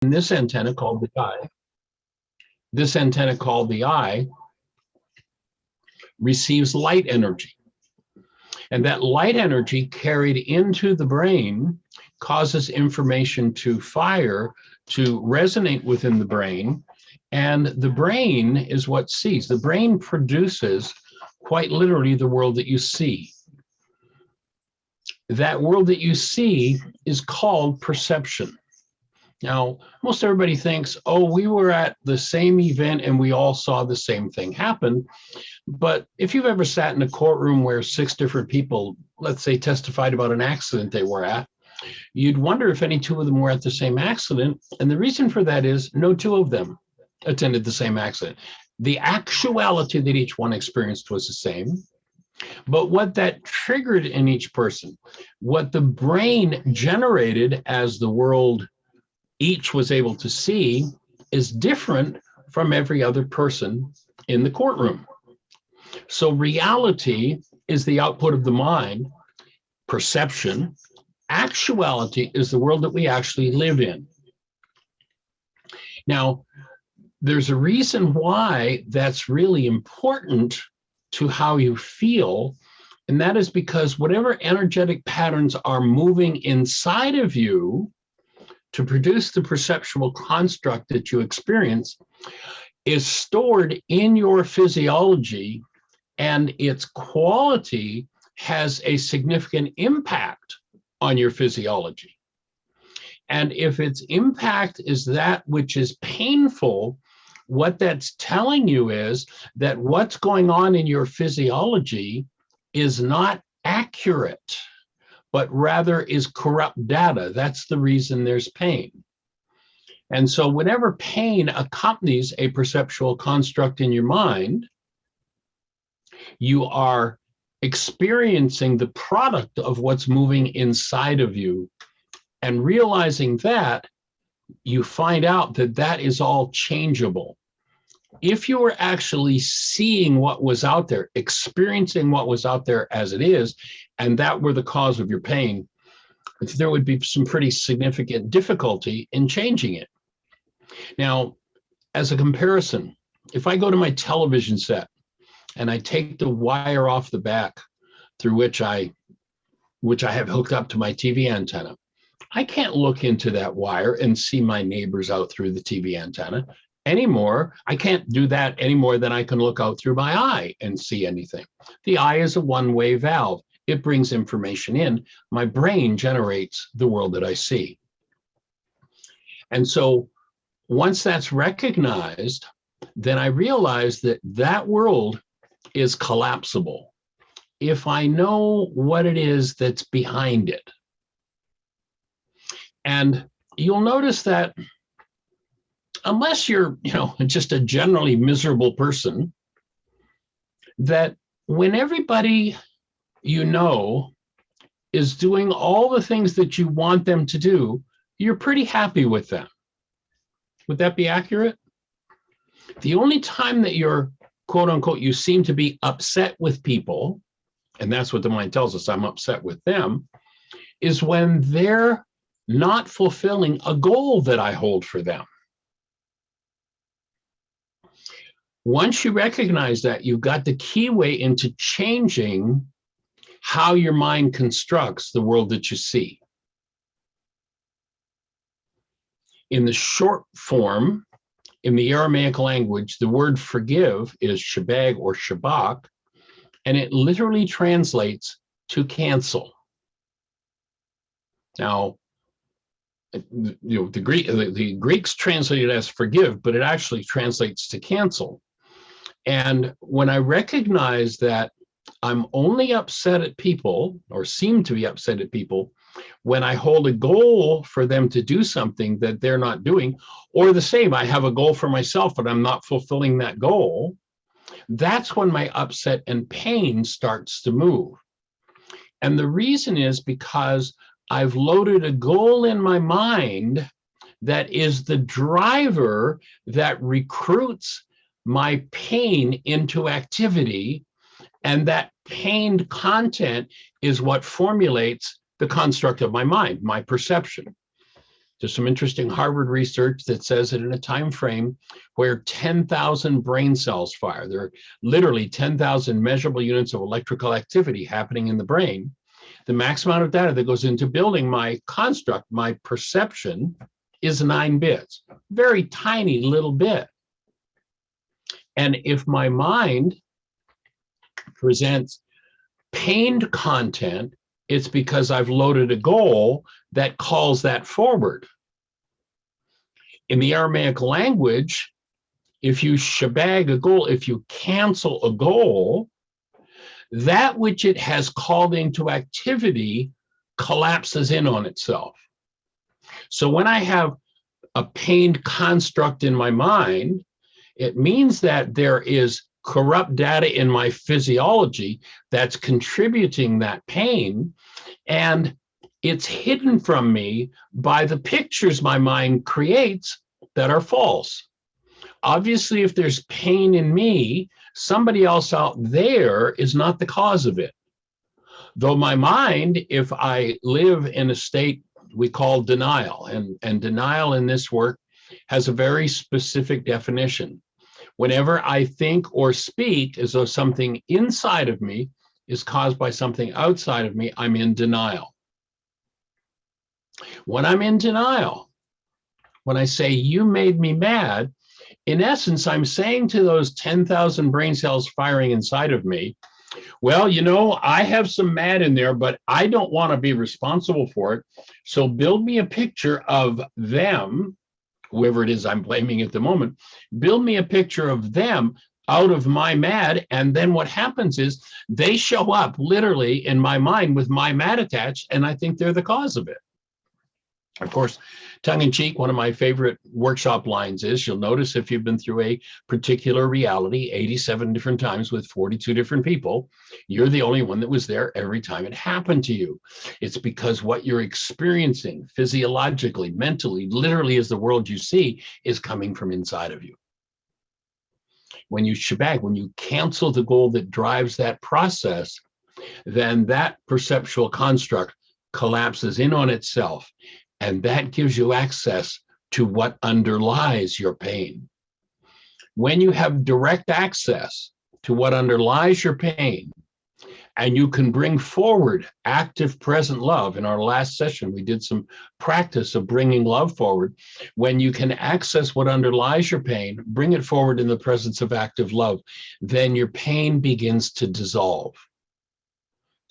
And this antenna called the eye receives light energy. And that light energy carried into the brain causes information to fire, to resonate within the brain. And the brain is what sees. The brain produces quite literally the world that you see. That world that you see is called perception. Now, most everybody thinks, oh, we were at the same event and we all saw the same thing happen. But if you've ever sat in a courtroom where 6 different people, let's say, testified about an accident they were at, you'd wonder if any 2 of them were at the same accident. And the reason for that is no 2 of them attended the same accident. The actuality that each one experienced was the same. But what that triggered in each person, what the brain generated as the world each was able to see, is different from every other person in the courtroom. So reality is the output of the mind, perception. Actuality is the world that we actually live in. Now, there's a reason why that's really important to how you feel, and that is because whatever energetic patterns are moving inside of you to produce the perceptual construct that you experience is stored in your physiology, and its quality has a significant impact on your physiology. And if its impact is that which is painful, what that's telling you is that what's going on in your physiology is not accurate, but rather is corrupt data. That's the reason there's pain. And so whenever pain accompanies a perceptual construct in your mind, you are experiencing the product of what's moving inside of you. And realizing that, you find out that that is all changeable. If you were actually seeing what was out there, experiencing what was out there as it is, and that were the cause of your pain, there would be some pretty significant difficulty in changing it. Now, as a comparison, if I go to my television set and I take the wire off the back through which I have hooked up to my TV antenna, I can't look into that wire and see my neighbors out through the TV antenna anymore. I can't do that any more than I can look out through my eye and see anything. The eye is a one-way valve. It brings information in. My brain generates the world that I see. And so once that's recognized, then I realize that that world is collapsible if I know what it is that's behind it. And you'll notice that unless you're, just a generally miserable person, that when everybody you know is doing all the things that you want them to do, you're pretty happy with them. Would that be accurate? The only time that you're, quote unquote, you seem to be upset with people, and that's what the mind tells us, I'm upset with them, is when they're not fulfilling a goal that I hold for them. Once you recognize that, you've got the key way into changing how your mind constructs the world that you see. In the short form, in the Aramaic language, the word forgive is shabag or shabak, and it literally translates to cancel. Now, the Greeks translate it as forgive, but it actually translates to cancel. And when I recognize that I'm only upset at people, or seem to be upset at people, when I hold a goal for them to do something that they're not doing, or the same, I have a goal for myself, but I'm not fulfilling that goal, that's when my upset and pain starts to move. And the reason is because I've loaded a goal in my mind that is the driver that recruits my pain into activity, and that pained content is what formulates the construct of my mind, my perception. There's some interesting Harvard research that says that in a time frame where 10,000 brain cells fire, there are literally 10,000 measurable units of electrical activity happening in the brain, the max amount of data that goes into building my construct, my perception, is 9 bits. Very tiny little bit. And if my mind presents pained content, it's because I've loaded a goal that calls that forward. In the Aramaic language, if you shabag a goal, if you cancel a goal, that which it has called into activity collapses in on itself. So when I have a pained construct in my mind, it means that there is corrupt data in my physiology that's contributing that pain, and it's hidden from me by the pictures my mind creates that are false. Obviously, if there's pain in me, somebody else out there is not the cause of it. Though my mind, if I live in a state we call denial, and denial in this work has a very specific definition. Whenever I think or speak as though something inside of me is caused by something outside of me, I'm in denial. When I'm in denial, when I say, you made me mad, in essence, I'm saying to those 10,000 brain cells firing inside of me, well, you know, I have some mad in there, but I don't want to be responsible for it. So build me a picture of them, whoever it is I'm blaming at the moment, build me a picture of them out of my mad. And then what happens is they show up literally in my mind with my mad attached, and I think they're the cause of it. Of course, tongue in cheek, one of my favorite workshop lines is, you'll notice if you've been through a particular reality 87 different times with 42 different people, you're the only one that was there every time it happened to you. It's because what you're experiencing physiologically, mentally, literally as the world you see is coming from inside of you. When you shabag, when you cancel the goal that drives that process, then that perceptual construct collapses in on itself. And that gives you access to what underlies your pain. When you have direct access to what underlies your pain, and you can bring forward active present love. In our last session, we did some practice of bringing love forward. When you can access what underlies your pain, bring it forward in the presence of active love, then your pain begins to dissolve.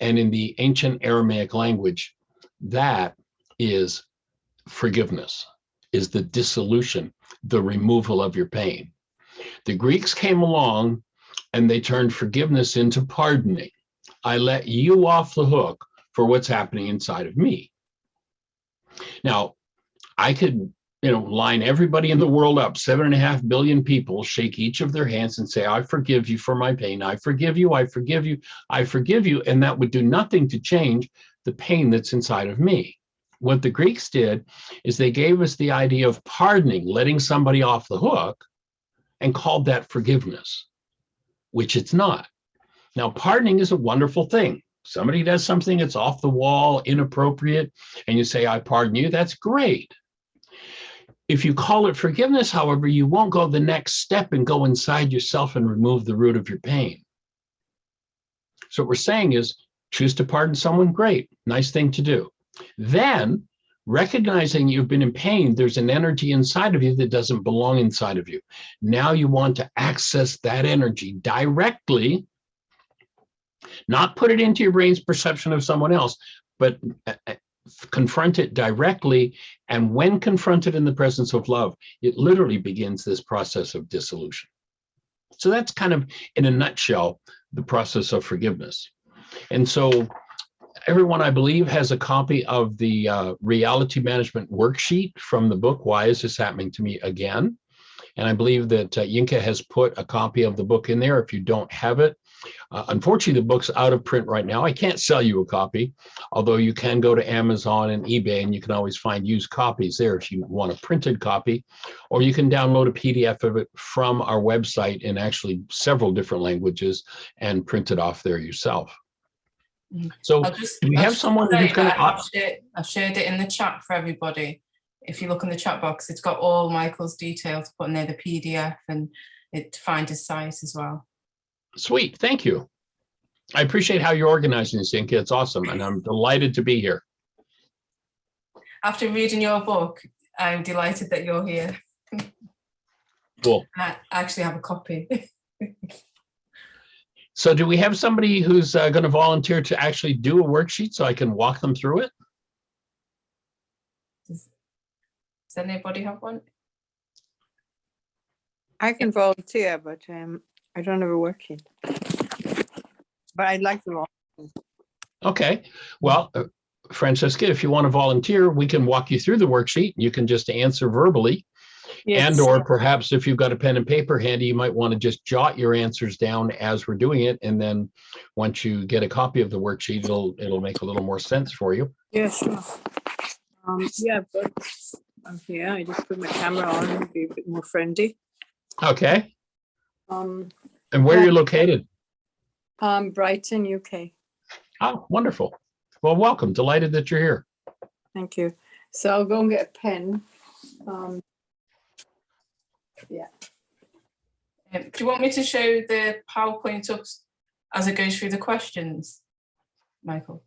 And in the ancient Aramaic language, that is forgiveness, is the dissolution, the removal of your pain. The Greeks came along and they turned forgiveness into pardoning. I let you off the hook for what's happening inside of me. Now, I could, line everybody in the world up, 7.5 billion people, shake each of their hands and say, I forgive you for my pain. I forgive you, I forgive you, I forgive you. And that would do nothing to change the pain that's inside of me. What the Greeks did is they gave us the idea of pardoning, letting somebody off the hook, and called that forgiveness, which it's not. Now, pardoning is a wonderful thing. Somebody does something that's off the wall, inappropriate, and you say, I pardon you, that's great. If you call it forgiveness, however, you won't go the next step and go inside yourself and remove the root of your pain. So what we're saying is, choose to pardon someone, great, nice thing to do. Then, recognizing you've been in pain, there's an energy inside of you that doesn't belong inside of you. Now you want to access that energy directly, not put it into your brain's perception of someone else, but confront it directly. And when confronted in the presence of love, it literally begins this process of dissolution. So that's kind of, in a nutshell, the process of forgiveness. And so everyone, I believe, has a copy of the reality management worksheet from the book, Why Is This Happening to Me Again? And I believe that Yinka has put a copy of the book in there if you don't have it. Unfortunately, the book's out of print right now. I can't sell you a copy, although you can go to Amazon and eBay, and you can always find used copies there if you want a printed copy, or you can download a PDF of it from our website in actually several different languages and print it off there yourself. So do we have someone who's going to... I've shared it in the chat for everybody. if you look in the chat box, it's got all Michael's details put in there, the PDF, and it to find his site as well. Sweet, thank you. I appreciate how you're organizing this, Inka. It's awesome, and I'm delighted to be here. After reading your book, I'm delighted that you're here. Cool. I actually have a copy. So do we have somebody who's going to volunteer to actually do a worksheet so I can walk them through it? Does anybody have one? I can volunteer, but I don't have a worksheet. But I'd like to volunteer. Okay. Well, Francesca, if you want to volunteer, we can walk you through the worksheet. You can just answer verbally. Yes. And or perhaps if you've got a pen and paper handy, you might want to just jot your answers down as we're doing it. And then once you get a copy of the worksheet, it'll make a little more sense for you. Yeah, sure. Yeah, but I'm here. I just put my camera on and be a bit more friendly. Okay. Um, And where are you located? Brighton, UK. Oh, wonderful. Well, welcome. Delighted that you're here. Thank you. So I'll go and get a pen. Yeah. Do you want me to show the PowerPoint up as it goes through the questions, Michael?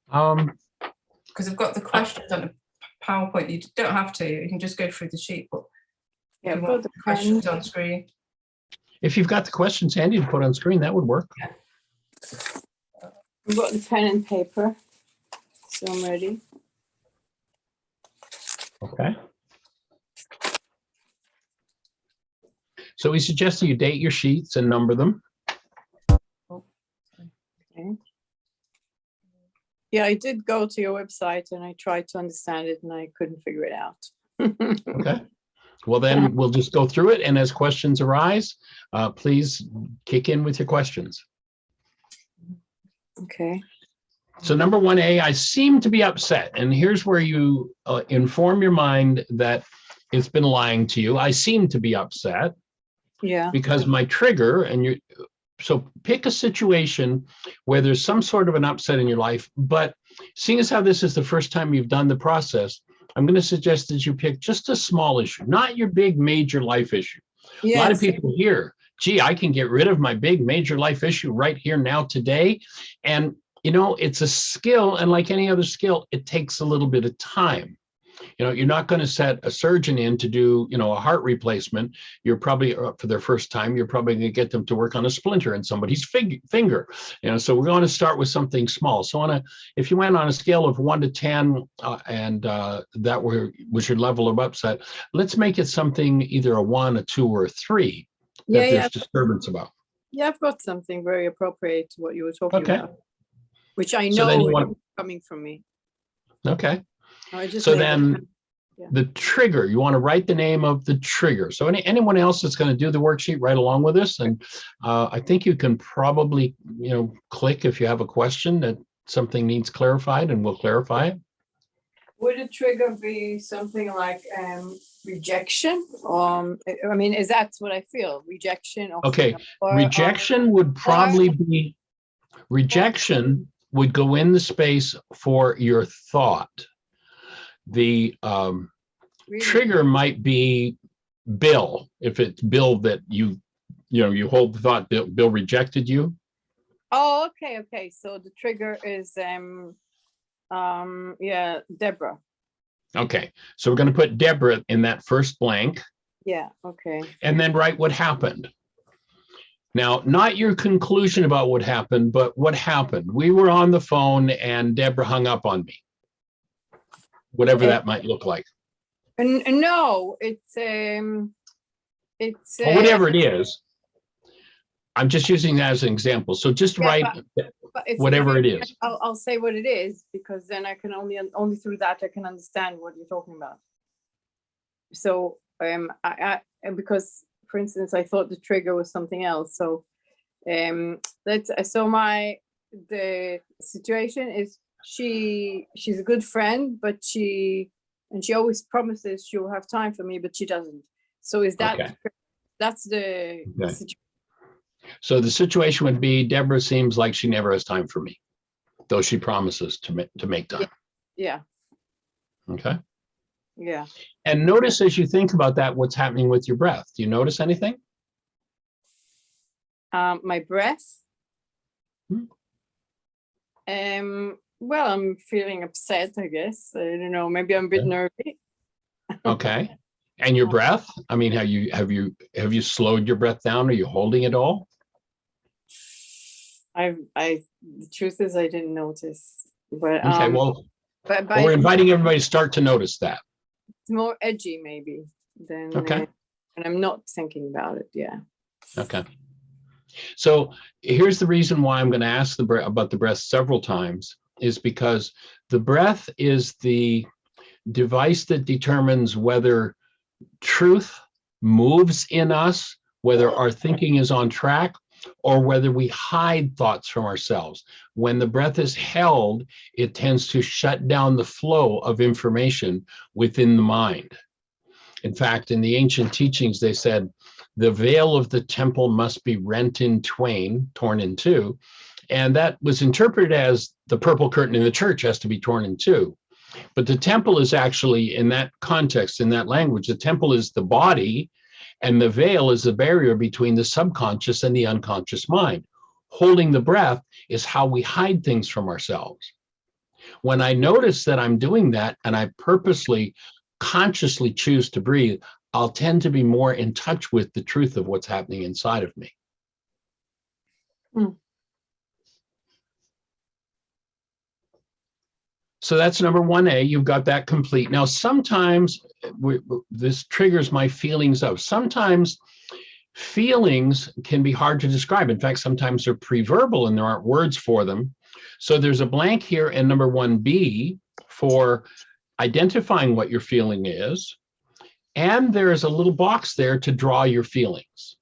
Because I've got the questions on the PowerPoint. You don't have to. You can just go through the sheet. But Yeah, you want the questions on screen. If you've got the questions handy to put on screen, that would work. Yeah. I've got the pen and paper, so I'm ready. Okay. So we suggest that you date your sheets and number them. Okay. Yeah, I did go to your website and I tried to understand it and I couldn't figure it out. Okay. Well, then we'll just go through it. And as questions arise, please kick in with your questions. Okay. So number 1A, I seem to be upset. And here's where you inform your mind that it's been lying to you. I seem to be upset. Yeah. Because my trigger, so pick a situation where there's some sort of an upset in your life, but seeing as how this is the first time you've done the process, I'm going to suggest that you pick just a small issue, not your big major life issue. Yes. A lot of people hear, gee, I can get rid of my big major life issue right here now today. And, you know, it's a skill, and like any other skill, it takes a little bit of time. You know, you're not going to set a surgeon in to do, you know, a heart replacement. You're probably, for their first time, you're probably going to get them to work on a splinter in somebody's finger. You know, so we're going to start with something small. So if you went on a scale of 1 to 10 and that was your level of upset, let's make it something either a 1, a 2, or a 3 that there's disturbance about. Yeah, I've got something very appropriate to what you were talking about, which I So know is coming from me. Okay. So then the trigger, you want to write the name of the trigger. So anyone else that's going to do the worksheet right along with us. And I think you can probably, you know, click if you have a question that something needs clarified, and we'll clarify it. Would a trigger be something like rejection? I mean, is that what I feel? Rejection? Okay, rejection would probably be, rejection would go in the space for your thought. The trigger might be Bill, if it's Bill that you hold the thought Bill rejected you. Oh, okay. So the trigger is Deborah. Okay, so we're going to put Deborah in that first blank. Yeah, okay. And then write what happened. Now, not your conclusion about what happened, but what happened. We were on the phone and Deborah hung up on me. Whatever that might look like. No, it's whatever it is. I'm just using that as an example. So just write whatever it is. I'll say what it is, because then I can only through that I can understand what you're talking about. So because for instance, I thought the trigger was something else. So the situation is she's a good friend, but she always promises she'll have time for me, but she doesn't. So is that that's the situation. So the situation would be Deborah seems like she never has time for me, though she promises to make time. Yeah. Okay. Yeah. And notice as you think about that, what's happening with your breath. Do you notice anything? My breath. Hmm. Well, I'm feeling upset, I guess. I don't know. Maybe I'm a bit Okay. nervy. Okay. And your breath? I mean, have you slowed your breath down? Are you holding it all? The truth is I didn't notice. But Okay, well, but we're inviting everybody to start to notice that. it's more edgy maybe than Okay. and I'm not thinking about it. Yeah. Okay. So here's the reason why I'm going to ask about the breath several times, is because the breath is the device that determines whether truth moves in us, whether our thinking is on track, or whether we hide thoughts from ourselves. When the breath is held, it tends to shut down the flow of information within the mind. In fact, in the ancient teachings, they said, the veil of the temple must be rent in twain, torn in two. And that was interpreted as the purple curtain in the church has to be torn in two. But the temple is actually, in that context, in that language, the temple is the body, and the veil is the barrier between the subconscious and the unconscious mind. Holding the breath is how we hide things from ourselves. When I notice that I'm doing that and I purposely, consciously choose to breathe, I'll tend to be more in touch with the truth of what's happening inside of me. So that's number 1A. You've got that complete. Now, sometimes this triggers my feelings of. Sometimes feelings can be hard to describe. In fact, sometimes they're pre-verbal and there aren't words for them. So there's a blank here in number 1B for identifying what your feeling is. And there is a little box there to draw your feelings.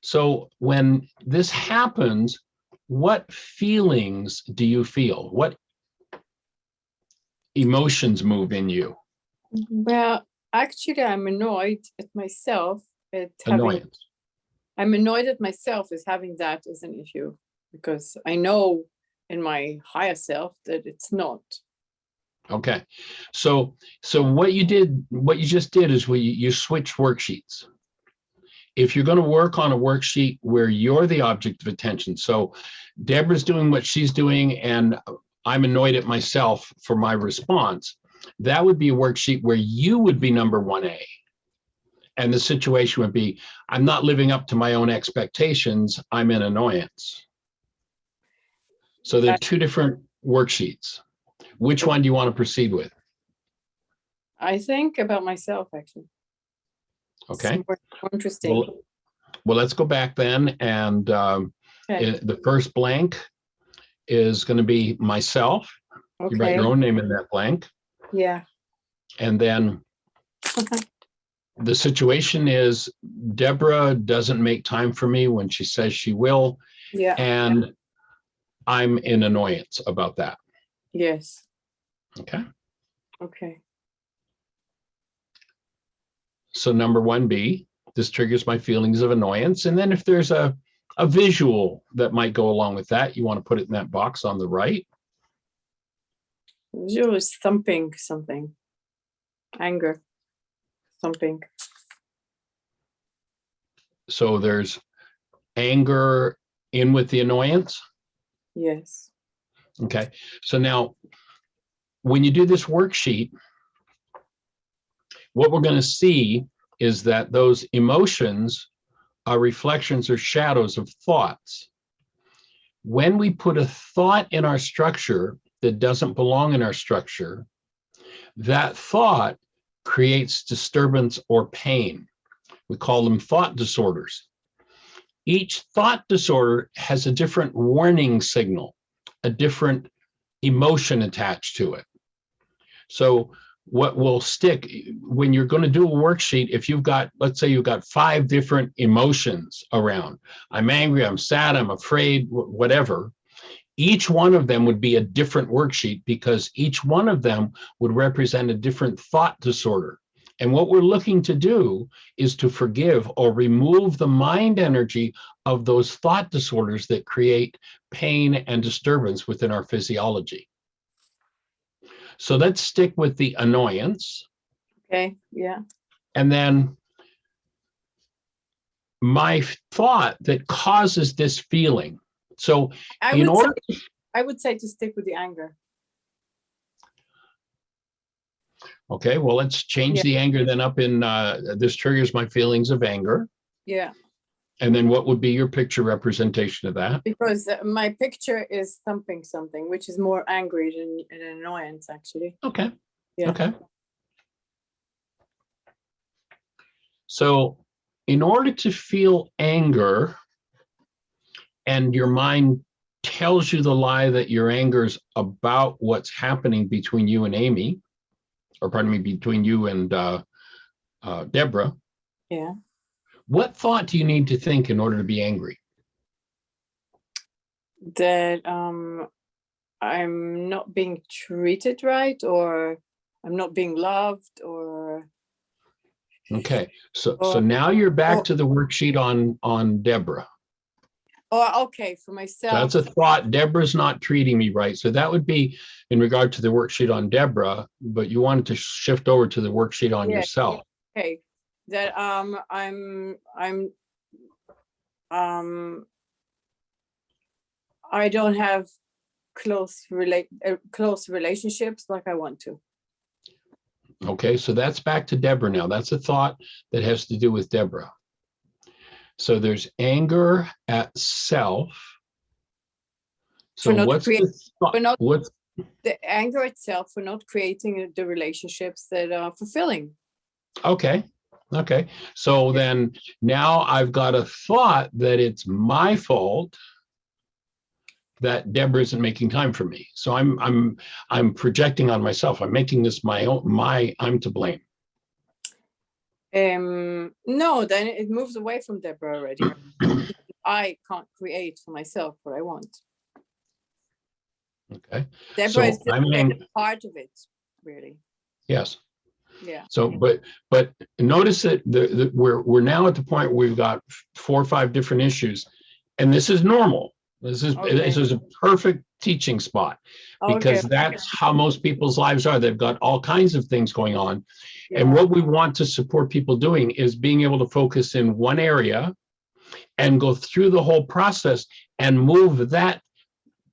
So when this happens, what feelings do you feel? What emotions move in you? Well, actually, I'm annoyed at myself at having. Annoyance. I'm annoyed at myself as having that as an issue, because I know in my higher self that it's not. Okay. So what you just did is you switched worksheets. If you're going to work on a worksheet where you're the object of attention, so Deborah's doing what she's doing and I'm annoyed at myself for my response, that would be a worksheet where you would be number 1A. And the situation would be, I'm not living up to my own expectations, I'm in annoyance. So there are two different worksheets. Which one do you want to proceed with? I think about myself, actually. Okay. It's more interesting. Well, let's go back then. And Okay. the first blank is going to be myself. You write your Okay. own name in that blank. Yeah. And then the situation is Deborah doesn't make time for me when she says she will. Yeah. And I'm in annoyance about that. Yes. Okay. Okay. So number 1B, this triggers my feelings of annoyance. And then if there's a visual that might go along with that, you want to put it in that box on the right. Visual is thumping something. Anger. Thumping. So there's anger in with the annoyance. Yes. Okay. So now when you do this worksheet, what we're going to see is that those emotions are reflections or shadows of thoughts. When we put a thought in our structure that doesn't belong in our structure, that thought creates disturbance or pain. We call them thought disorders. Each thought disorder has a different warning signal, a different emotion attached to it. So what will stick when you're going to do a worksheet, if you've got, let's say you've got 5 different emotions around, I'm angry, I'm sad, I'm afraid, whatever, each one of them would be a different worksheet because each one of them would represent a different thought disorder. And what we're looking to do is to forgive or remove the mind energy of those thought disorders that create pain and disturbance within our physiology. So let's stick with the annoyance. Okay, yeah. And then my thought that causes this feeling. So I in would say, order, I would say to stick with the anger. okay, well, let's change Yeah. the anger then up in, this triggers my feelings of anger. Yeah, And then what would be your picture representation of that? because my picture is thumping something, which is more angry than an annoyance, actually. Okay. Yeah. Okay. So in order to feel anger, and your mind tells you the lie that your anger's about what's happening between you and Amy, or pardon me, between you and Deborah, Yeah. what thought do you need to think in order to be angry? That I'm not being treated right, or I'm not being loved, or Okay, so Or- now you're back or- to the worksheet on Deborah. okay, for So myself. that's a thought, Deborah's not treating me right. So that would be in regard to the worksheet on Deborah, but you wanted to shift over to the worksheet on Yeah, yourself. Okay, that I don't have close relationships like I want to. Okay, so that's back to Deborah now. That's a thought that has to do with Deborah. So there's anger at self. So For not what's create- the thought? for not- What's The anger itself for not creating the relationships that are fulfilling. okay? Okay, so then now I've got a thought that it's my fault that Deborah isn't making time for me. So I'm projecting on myself. I'm making this my own. I'm to blame. No, then it moves away from Deborah already. I can't create for myself what I want. Okay. Deborah So is just I'm a part of it, really. Yes. Yeah. So, but notice that we're now at the point where we've got 4 or 5 different issues, and this is normal. This is a perfect teaching spot, because that's how most people's lives are. They've got all kinds of things going on, and what we want to support people doing is being able to focus in one area and go through the whole process and move that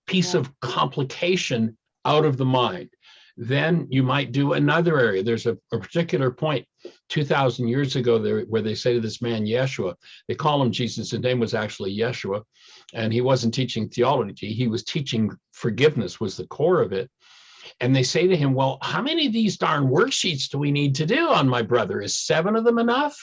piece of complication out of the mind. Then you might do another area. There's a particular point 2,000 years ago there where they say to this man, Yeshua, they call him Jesus. His name was actually Yeshua, and he wasn't teaching theology. He was teaching forgiveness was the core of it. And they say to him, well, how many of these darn worksheets do we need to do on my brother? Is 7 of them enough?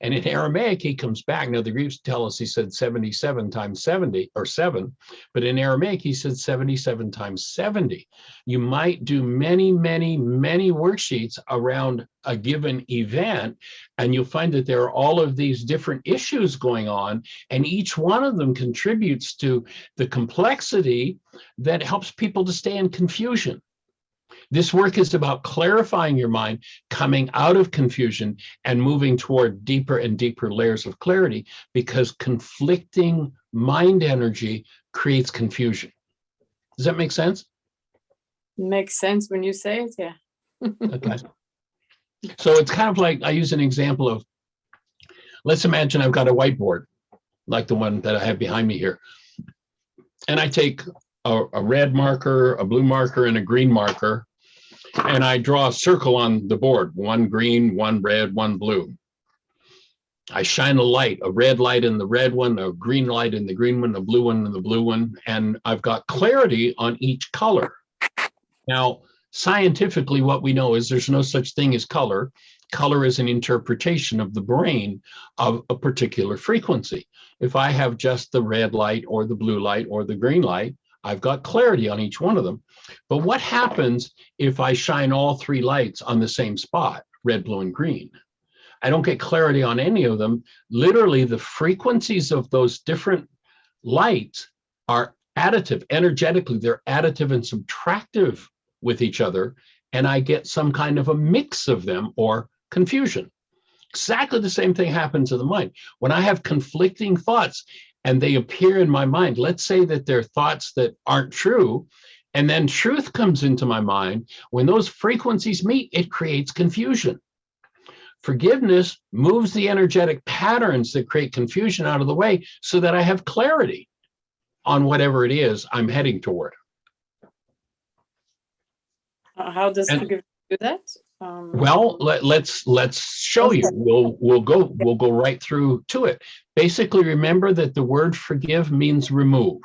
And in Aramaic, he comes back. Now, the Greeks tell us he said 77 times 70 or 7, but in Aramaic, he said 77 times 70. You might do many, many, many worksheets around a given event, and you'll find that there are all of these different issues going on, and each one of them contributes to the complexity that helps people to stay in confusion. This work is about clarifying your mind, coming out of confusion and moving toward deeper and deeper layers of clarity, because conflicting mind energy creates confusion. Does that make sense? Makes sense when you say it, yeah. Okay. So it's kind of like, I use an example of, let's imagine I've got a whiteboard, like the one that I have behind me here. And I take a red marker, a blue marker, and a green marker, and I draw a circle on the board, 1 green, 1 red, 1 blue. I shine a light, a red light in the red one, a green light in the green one, a blue one in the blue one, and I've got clarity on each color. Now, scientifically, what we know is there's no such thing as color. Color is an interpretation of the brain of a particular frequency. If I have just the red light or the blue light or the green light, I've got clarity on each one of them. But what happens if I shine all 3 lights on the same spot, red, blue, and green? I don't get clarity on any of them. Literally, the frequencies of those different lights are additive. Energetically, they're additive and subtractive with each other, and I get some kind of a mix of them or confusion. Exactly the same thing happens in the mind. When I have conflicting thoughts and they appear in my mind, let's say that they're thoughts that aren't true, and then truth comes into my mind, when those frequencies meet, it creates confusion. Forgiveness moves the energetic patterns that create confusion out of the way so that I have clarity on whatever it is I'm heading toward. How does And- forgiveness do that? Well, let's show Okay. you. We'll go right through to it. Basically, remember that the word forgive means remove.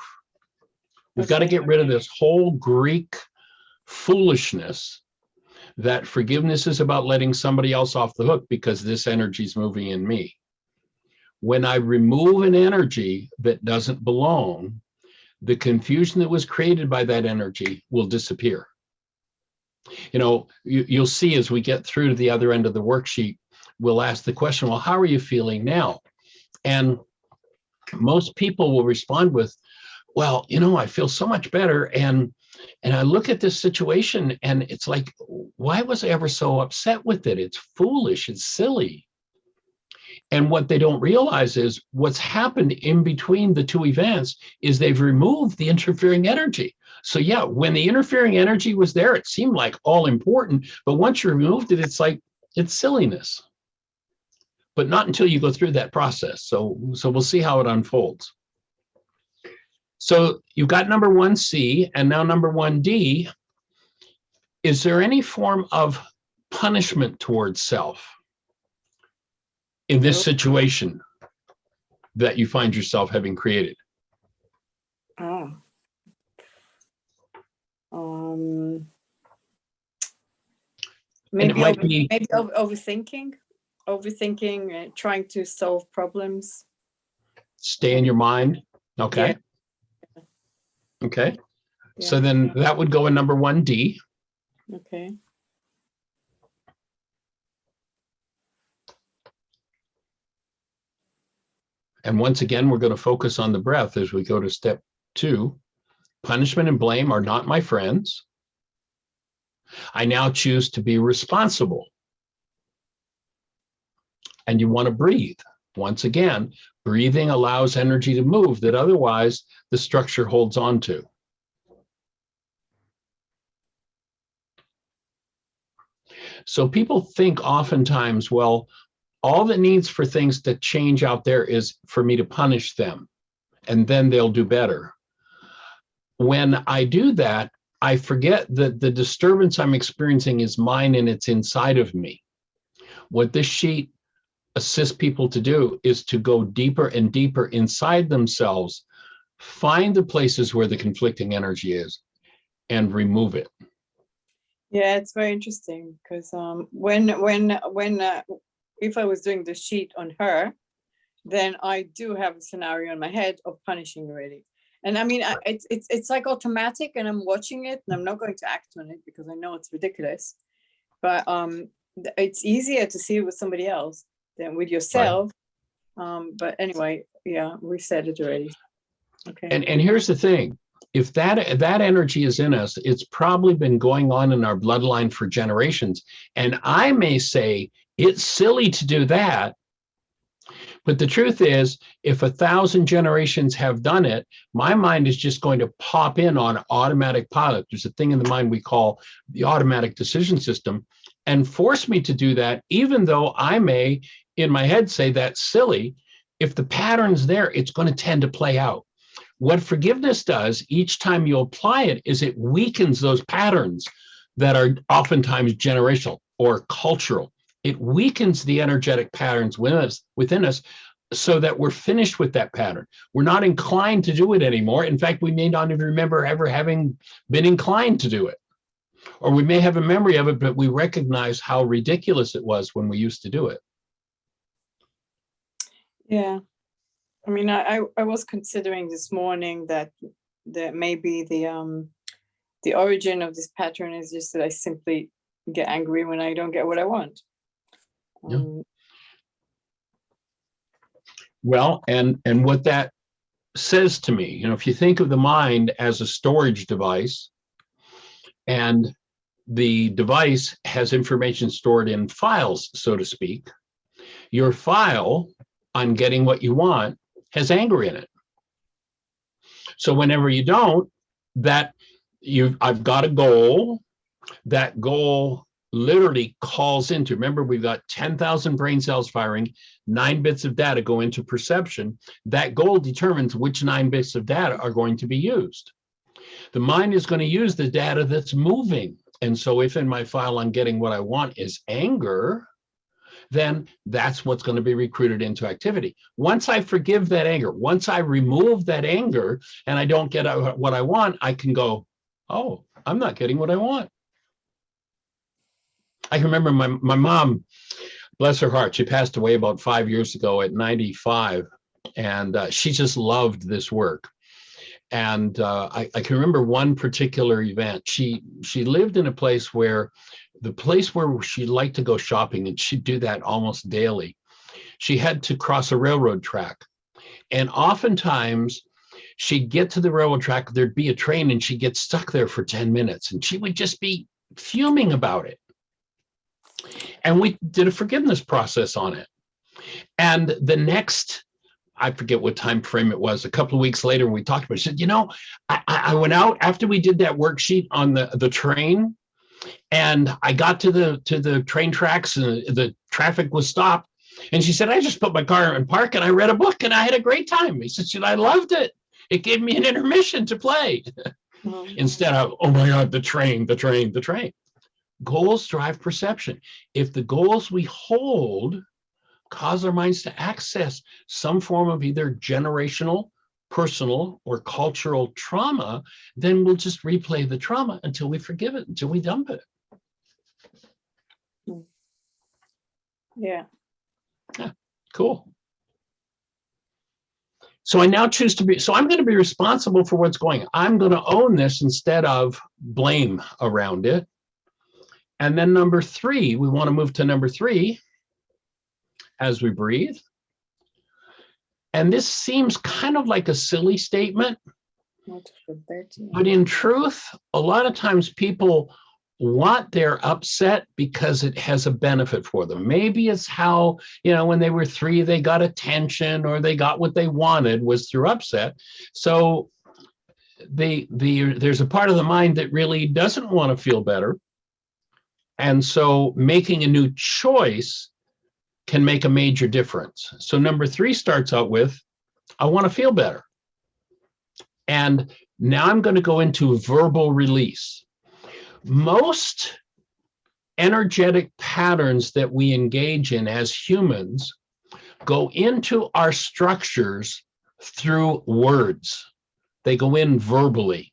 We've got to Okay. get rid of this whole Greek foolishness that forgiveness is about letting somebody else off the hook because this energy is moving in me. When I remove an energy that doesn't belong, the confusion that was created by that energy will disappear. You know, you'll see as we get through to the other end of the worksheet, we'll ask the question, well, how are you feeling now? And most people will respond with, well, you know, I feel so much better. And I look at this situation and it's like, why was I ever so upset with it? It's foolish, it's silly. And what they don't realize is what's happened in between the two events is they've removed the interfering energy. So yeah, when the interfering energy was there, it seemed like all important, but once you removed it, it's like, it's silliness. But not until you go through that process. So we'll see how it unfolds. So you've got number 1C and now number 1D. Is there any form of punishment towards self in this situation that you find yourself having created? Oh. And it Maybe might be overthinking, trying to solve problems. stay in your mind. Okay. Okay. So Yeah. then that would go in number 1D. Okay. And once again, we're going to focus on the breath as we go to step 2. Punishment and blame are not my friends. I now choose to be responsible. And you want to breathe. Once again, breathing allows energy to move that otherwise the structure holds on to. So people think oftentimes, well, all that needs for things to change out there is for me to punish them, and then they'll do better. When I do that, I forget that the disturbance I'm experiencing is mine and it's inside of me. What this sheet assists people to do is to go deeper and deeper inside themselves, find the places where the conflicting energy is, and remove it. Yeah, it's very interesting because if I was doing the sheet on her, then I do have a scenario in my head of punishing already. And I mean, it's like automatic, and I'm watching it, and I'm not going to act on it because I know it's ridiculous. But it's easier to see it with somebody else than with yourself. Right. But anyway, yeah, we said it already. Okay. And here's the thing. If that energy is in us, it's probably been going on in our bloodline for generations. And I may say, it's silly to do that. But the truth is, if 1,000 generations have done it, my mind is just going to pop in on automatic pilot. There's a thing in the mind we call the automatic decision system, and force me to do that, even though I may, in my head, say that's silly. If the pattern's there, it's going to tend to play out. What forgiveness does each time you apply it is it weakens those patterns that are oftentimes generational or cultural. It weakens the energetic patterns within us so that we're finished with that pattern. We're not inclined to do it anymore. In fact, we may not even remember ever having been inclined to do it. Or we may have a memory of it, but we recognize how ridiculous it was when we used to do it. Yeah. I mean, I was considering this morning that maybe the origin of this pattern is just that I simply get angry when I don't get what I want. Yeah. Well, and what that says to me, you know, if you think of the mind as a storage device, and the device has information stored in files, so to speak, your file on getting what you want has anger in it. So whenever you don't, I've got a goal. That goal literally calls into, remember, we've got 10,000 brain cells firing, 9 bits of data go into perception. That goal determines which 9 bits of data are going to be used. The mind is going to use the data that's moving. And so if in my file I'm getting what I want is anger, then that's what's going to be recruited into activity. Once I forgive that anger, once I remove that anger and I don't get what I want, I can go, oh, I'm not getting what I want. I can remember my mom, bless her heart, she passed away about 5 years ago at 95, and she just loved this work. And I can remember one particular event. She lived in a place where, the place where she liked to go shopping, and she'd do that almost daily, she had to cross a railroad track. And oftentimes she'd get to the railroad track, there'd be a train, and she'd get stuck there for 10 minutes, and she would just be fuming about it. And we did a forgiveness process on it. And the next, I forget what time frame it was, a couple of weeks later, we talked about it. She said, you know, I went out after we did that worksheet on the train, and I got to the train tracks, and the traffic was stopped. And she said, I just put my car in park and I read a book and I had a great time. He said, I loved it. It gave me an intermission to play instead of, oh my God, the train. Goals drive perception. If the goals we hold cause our minds to access some form of either generational, personal, or cultural trauma, then we'll just replay the trauma until we forgive it, until we dump it. Yeah. Yeah, cool. So I now choose to be, so I'm going to be responsible for what's going on. I'm going to own this instead of blame around it. And then number 3, we want to move to number 3 as we breathe. And this seems kind of like a silly statement, but in truth, a lot of times people want their upset because it has a benefit for them. Maybe it's how, you know, when they were 3, they got attention, or they got what they wanted was through upset. So there's a part of the mind that really doesn't want to feel better. And so making a new choice can make a major difference. So number 3 starts out with, I want to feel better. And now I'm going to go into verbal release. Most energetic patterns that we engage in as humans go into our structures through words. They go in verbally.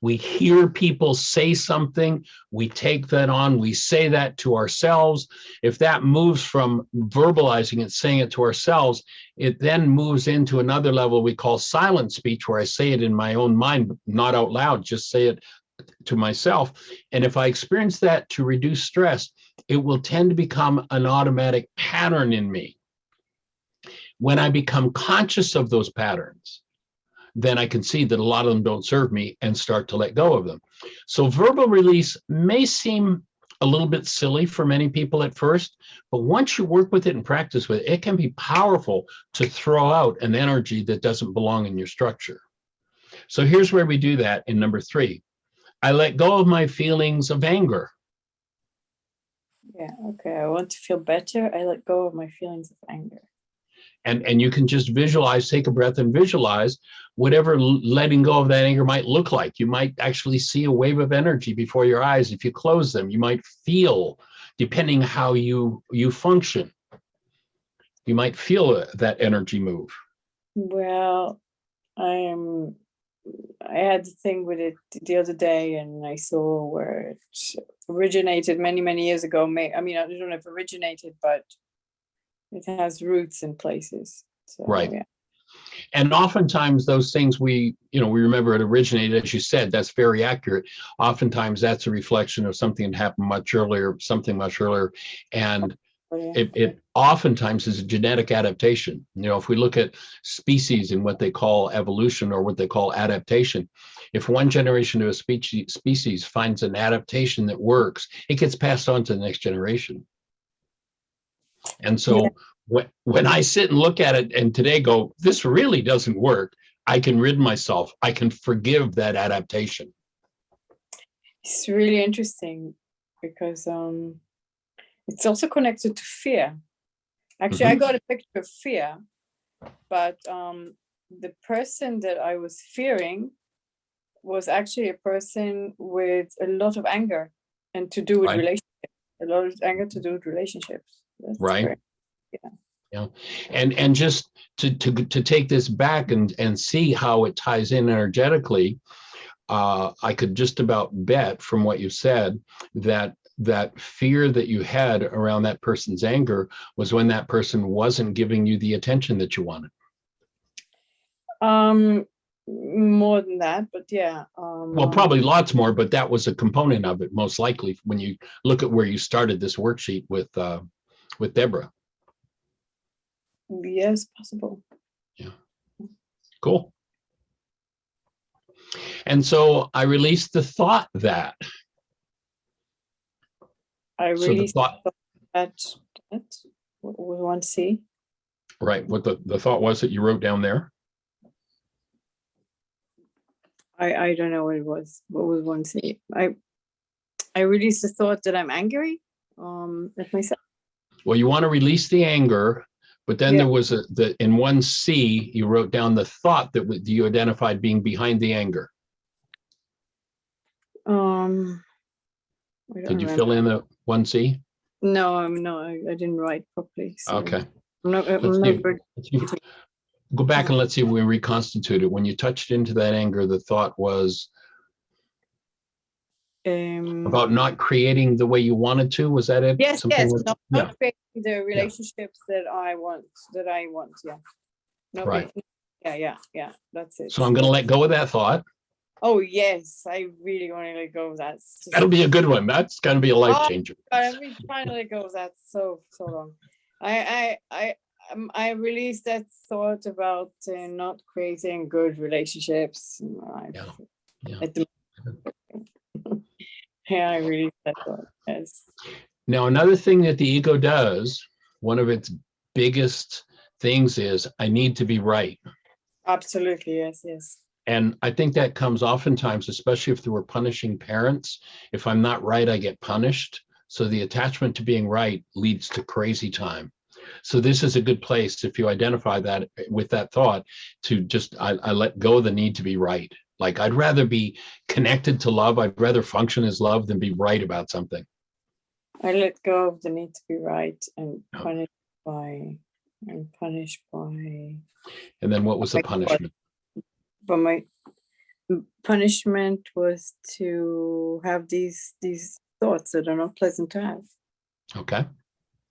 We hear people say something, we take that on, we say that to ourselves. If that moves from verbalizing it, saying it to ourselves, it then moves into another level we call silent speech, where I say it in my own mind, not out loud, just say it to myself. And if I experience that to reduce stress, it will tend to become an automatic pattern in me. When I become conscious of those patterns, then I can see that a lot of them don't serve me and start to let go of them. So verbal release may seem a little bit silly for many people at first, but once you work with it and practice with it, it can be powerful to throw out an energy that doesn't belong in your structure. So here's where we do that in number 3. I let go of my feelings of anger. Yeah, okay. I want to feel better. I let go of my feelings of anger. And you can just visualize, take a breath and visualize whatever letting go of that anger might look like. You might actually see a wave of energy before your eyes. If you close them, you might feel, depending how you function, you might feel that energy move. Well, I had the thing with it the other day, and I saw where it originated many, many years ago. I mean, I don't know if it originated, but it has roots in places. So, right. Yeah. And oftentimes those things we remember it originated, as you said, that's very accurate. Oftentimes that's a reflection of something that happened much earlier, and it oftentimes is a genetic adaptation. You know, if we look at species and what they call evolution or what they call adaptation, if one generation of a species finds an adaptation that works, it gets passed on to the next generation. And so when I sit and look at it and today go, this really doesn't work, I can rid myself. I can forgive that adaptation. It's really interesting. because it's also connected to fear. Actually, I got a picture of fear, but the person that I was fearing was actually a person with a lot of anger and to do with relationships. A lot of anger to do with relationships. That's right. yeah. Yeah. And just to take this back and see how it ties in energetically, I could just about bet from what you said that fear that you had around that person's anger was when that person wasn't giving you the attention that you wanted. More than that, but yeah. Well, probably lots more, but that was a component of it, most likely, when you look at where you started this worksheet with Deborah. Yes, possible. Yeah. Cool. And so I released the thought that. I released that what we want to see. Right. What the thought was that you wrote down there. I don't know what it was. What was one see? I released the thought that I'm angry at myself. Well, you want to release the anger, but then there was in 1C, you wrote down the thought that you identified being behind the anger. Did you fill in the 1C? No, I didn't write properly. So okay. I'm not Go back and let's see if we reconstitute it. When you touched into that anger, the thought was about not creating the way you wanted to. Was that it? Yes, Something not creating the relationships that I want. Yeah. Not right. Yeah. That's it. So I'm going to let go of that thought. Oh yes, I really want to let go of that. That'll be a good one. That's going to be a life changer. I've been trying to let go of that so long. I released that thought about not creating good relationships. I released that thought. Yes. Now, another thing that the ego does, one of its biggest things is, I need to be right. Absolutely, yes. And I think that comes oftentimes, especially if we're punishing parents. If I'm not right, I get punished. So the attachment to being right leads to crazy time. So this is a good place, if you identify that with that thought, to just, I let go of the need to be right. Like, I'd rather be connected to love. I'd rather function as love than be right about something. I let go of the need to be right and punished by. And then what was the punishment? But my punishment was to have these thoughts that are not pleasant to have. Okay.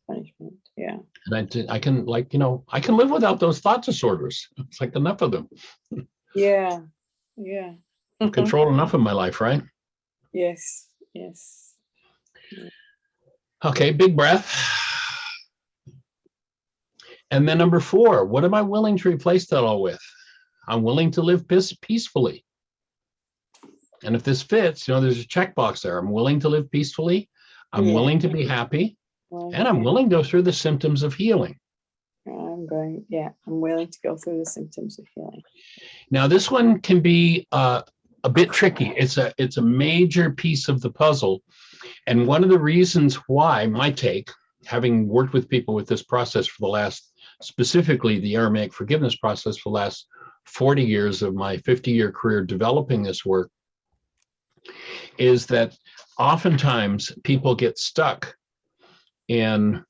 Punishment, yeah. And I can I can live without those thought disorders. It's like enough of them. Yeah. I've controlled enough of my life, right? Yes. Okay, big breath. And then number 4, what am I willing to replace that all with? I'm willing to live peacefully. And if this fits, there's a checkbox there. I'm willing to live peacefully. I'm willing to be happy. And I'm willing to go through the symptoms of healing. I'm willing to go through the symptoms of healing. Now, this one can be a bit tricky. It's a major piece of the puzzle. And one of the reasons why, my take, having worked with people with this process for the last, specifically the Aramaic forgiveness process for the last 40 years of my 50-year career developing this work, is that oftentimes people get stuck in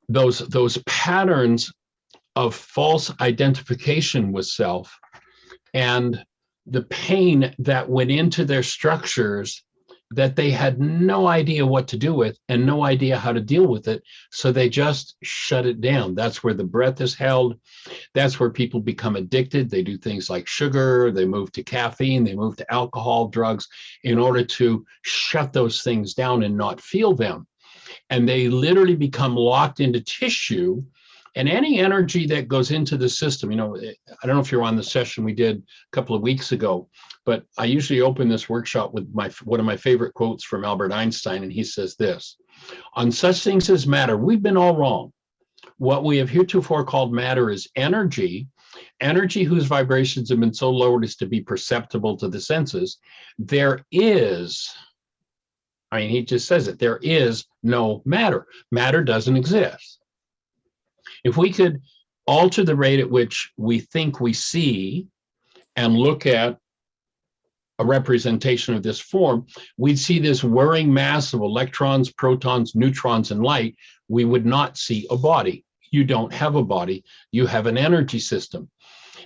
those patterns of false identification with self and the pain that went into their structures that they had no idea what to do with and no idea how to deal with it. So they just shut it down. That's where the breath is held. That's where people become addicted. They do things like sugar, they move to caffeine, they move to alcohol, drugs, in order to shut those things down and not feel them. And they literally become locked into tissue. And any energy that goes into the system, I don't know if you're on the session we did a couple of weeks ago, but I usually open this workshop with one of my favorite quotes from Albert Einstein, and he says this: on such things as matter, we've been all wrong. What we have heretofore called matter is energy, energy whose vibrations have been so lowered as to be perceptible to the senses, there is, I mean, he just says it, there is no matter. Matter doesn't exist. If we could alter the rate at which we think we see and look at a representation of this form, we'd see this whirring mass of electrons, protons, neutrons, and light. We would not see a body. You don't have a body, you have an energy system.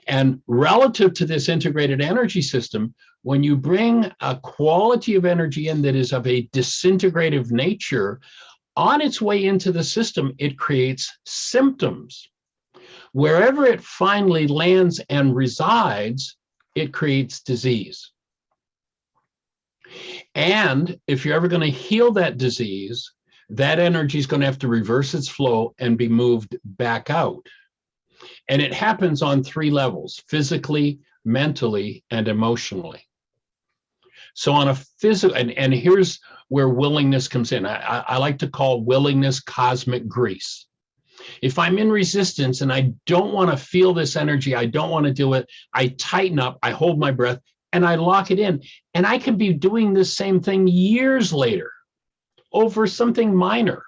And relative to this integrated energy system, when you bring a quality of energy in that is of a disintegrative nature, on its way into the system, it creates symptoms. Wherever it finally lands and resides, it creates disease. And if you're ever going to heal that disease, that energy is going to have to reverse its flow and be moved back out. And it happens on 3 levels: physically, mentally, and emotionally. So on a physical, and here's where willingness comes in. I like to call willingness cosmic grease. If I'm in resistance and I don't want to feel this energy, I don't want to do it, I tighten up, I hold my breath, and I lock it in. And I can be doing this same thing years later over something minor.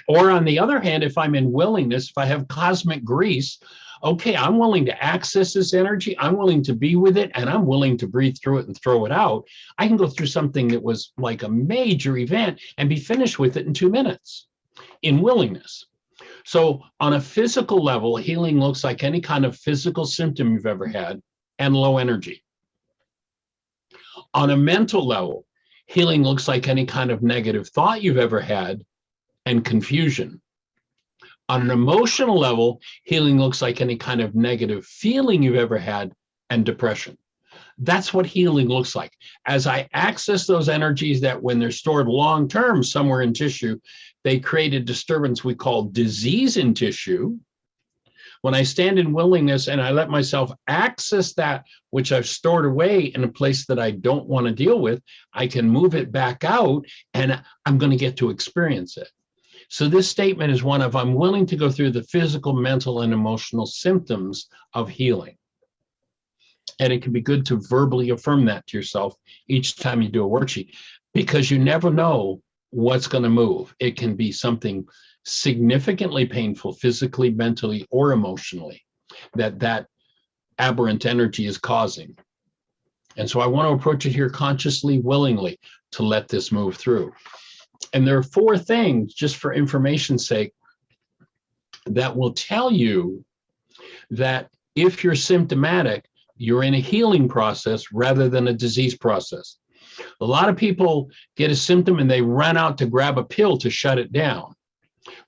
Or on the other hand, if I'm in willingness, if I have cosmic grease, okay, I'm willing to access this energy, I'm willing to be with it, and I'm willing to breathe through it and throw it out. I can go through something that was like a major event and be finished with it in 2 minutes in willingness. So on a physical level, healing looks like any kind of physical symptom you've ever had and low energy. On a mental level, healing looks like any kind of negative thought you've ever had and confusion. On an emotional level, healing looks like any kind of negative feeling you've ever had and depression. That's what healing looks like. As I access those energies that when they're stored long-term somewhere in tissue, they create a disturbance we call disease in tissue. When I stand in willingness and I let myself access that which I've stored away in a place that I don't want to deal with, I can move it back out and I'm going to get to experience it. So this statement is one of, I'm willing to go through the physical, mental, and emotional symptoms of healing. And it can be good to verbally affirm that to yourself each time you do a worksheet, because you never know what's going to move. It can be something significantly painful, physically, mentally, or emotionally, that aberrant energy is causing. And so I want to approach it here consciously, willingly, to let this move through. And there are 4 things, just for information's sake, that will tell you that if you're symptomatic, you're in a healing process rather than a disease process. A lot of people get a symptom and they run out to grab a pill to shut it down.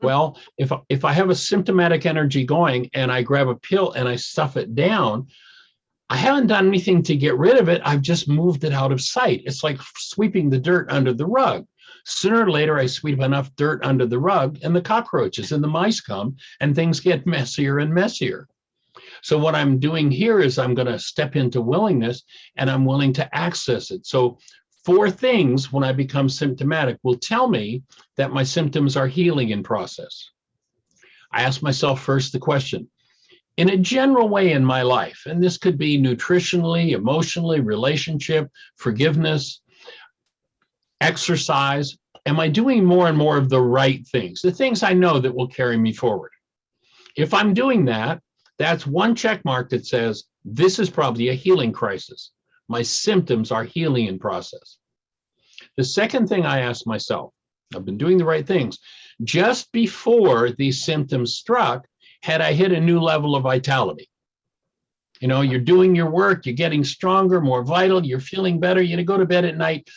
Well, if I have a symptomatic energy going and I grab a pill and I stuff it down, I haven't done anything to get rid of it. I've just moved it out of sight. It's like sweeping the dirt under the rug. Sooner or later, I sweep enough dirt under the rug and the cockroaches and the mice come and things get messier and messier. So what I'm doing here is I'm going to step into willingness and I'm willing to access it. So 4 things when I become symptomatic will tell me that my symptoms are healing in process. I ask myself first the question, in a general way in my life, and this could be nutritionally, emotionally, relationship, forgiveness, exercise, am I doing more and more of the right things, the things I know that will carry me forward? If I'm doing that, that's one check mark that says, this is probably a healing crisis. My symptoms are healing in process. The second thing I ask myself, I've been doing the right things. Just before these symptoms struck, had I hit a new level of vitality? You know, you're doing your work, you're getting stronger, more vital, you're feeling better, you go to bed at night.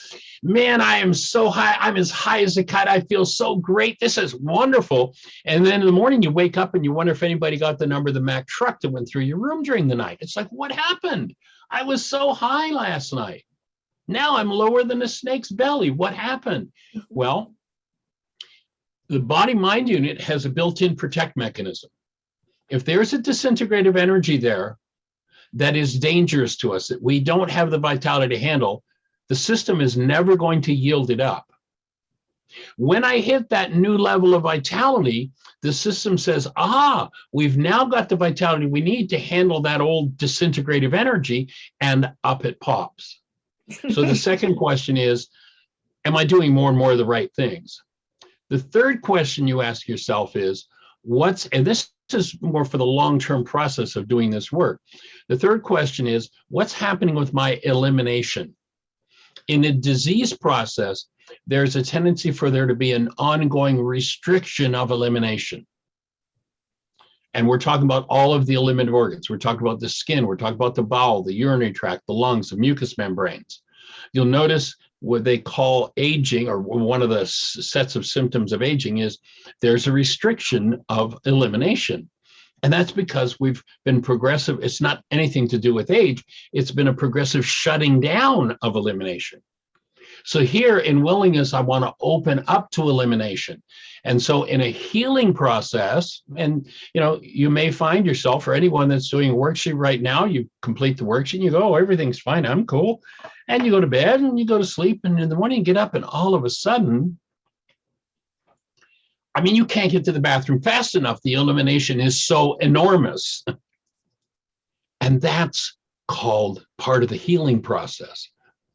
Man, I am so high, I'm as high as a kite, I feel so great, this is wonderful. And then in the morning you wake up and you wonder if anybody got the number of the Mack truck that went through your room during the night. It's like, what happened? I was so high last night. Now I'm lower than a snake's belly. What happened? Well, the body-mind unit has a built-in protect mechanism. If there's a disintegrative energy there that is dangerous to us, that we don't have the vitality to handle, the system is never going to yield it up. When I hit that new level of vitality, the system says, we've now got the vitality we need to handle that old disintegrative energy, and up it pops. So the second question is, am I doing more and more of the right things? The third question you ask yourself is, and this is more for the long-term process of doing this work. The third question is, what's happening with my elimination? In a disease process, there's a tendency for there to be an ongoing restriction of elimination. And we're talking about all of the eliminated organs. We're talking about the skin, we're talking about the bowel, the urinary tract, the lungs, the mucous membranes. You'll notice what they call aging, or one of the sets of symptoms of aging, is there's a restriction of elimination. And that's because we've been progressive. It's not anything to do with age. It's been a progressive shutting down of elimination. So here in willingness, I want to open up to elimination. And so in a healing process, and you may find yourself, or anyone that's doing a worksheet right now, you complete the worksheet and you go, everything's fine, I'm cool. And you go to bed and you go to sleep, and in the morning you get up and all of a sudden, you can't get to the bathroom fast enough. The elimination is so enormous. And that's called part of the healing process,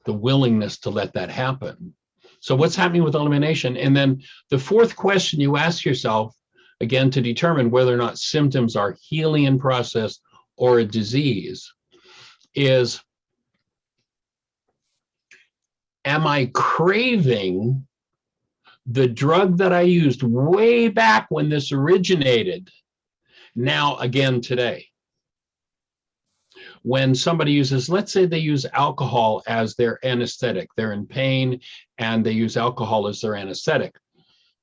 the willingness to let that happen. So what's happening with elimination? And then the fourth question you ask yourself, again, to determine whether or not symptoms are healing in process or a disease, is, am I craving the drug that I used way back when this originated, now again today? When somebody uses, let's say they use alcohol as their anesthetic, they're in pain and they use alcohol as their anesthetic.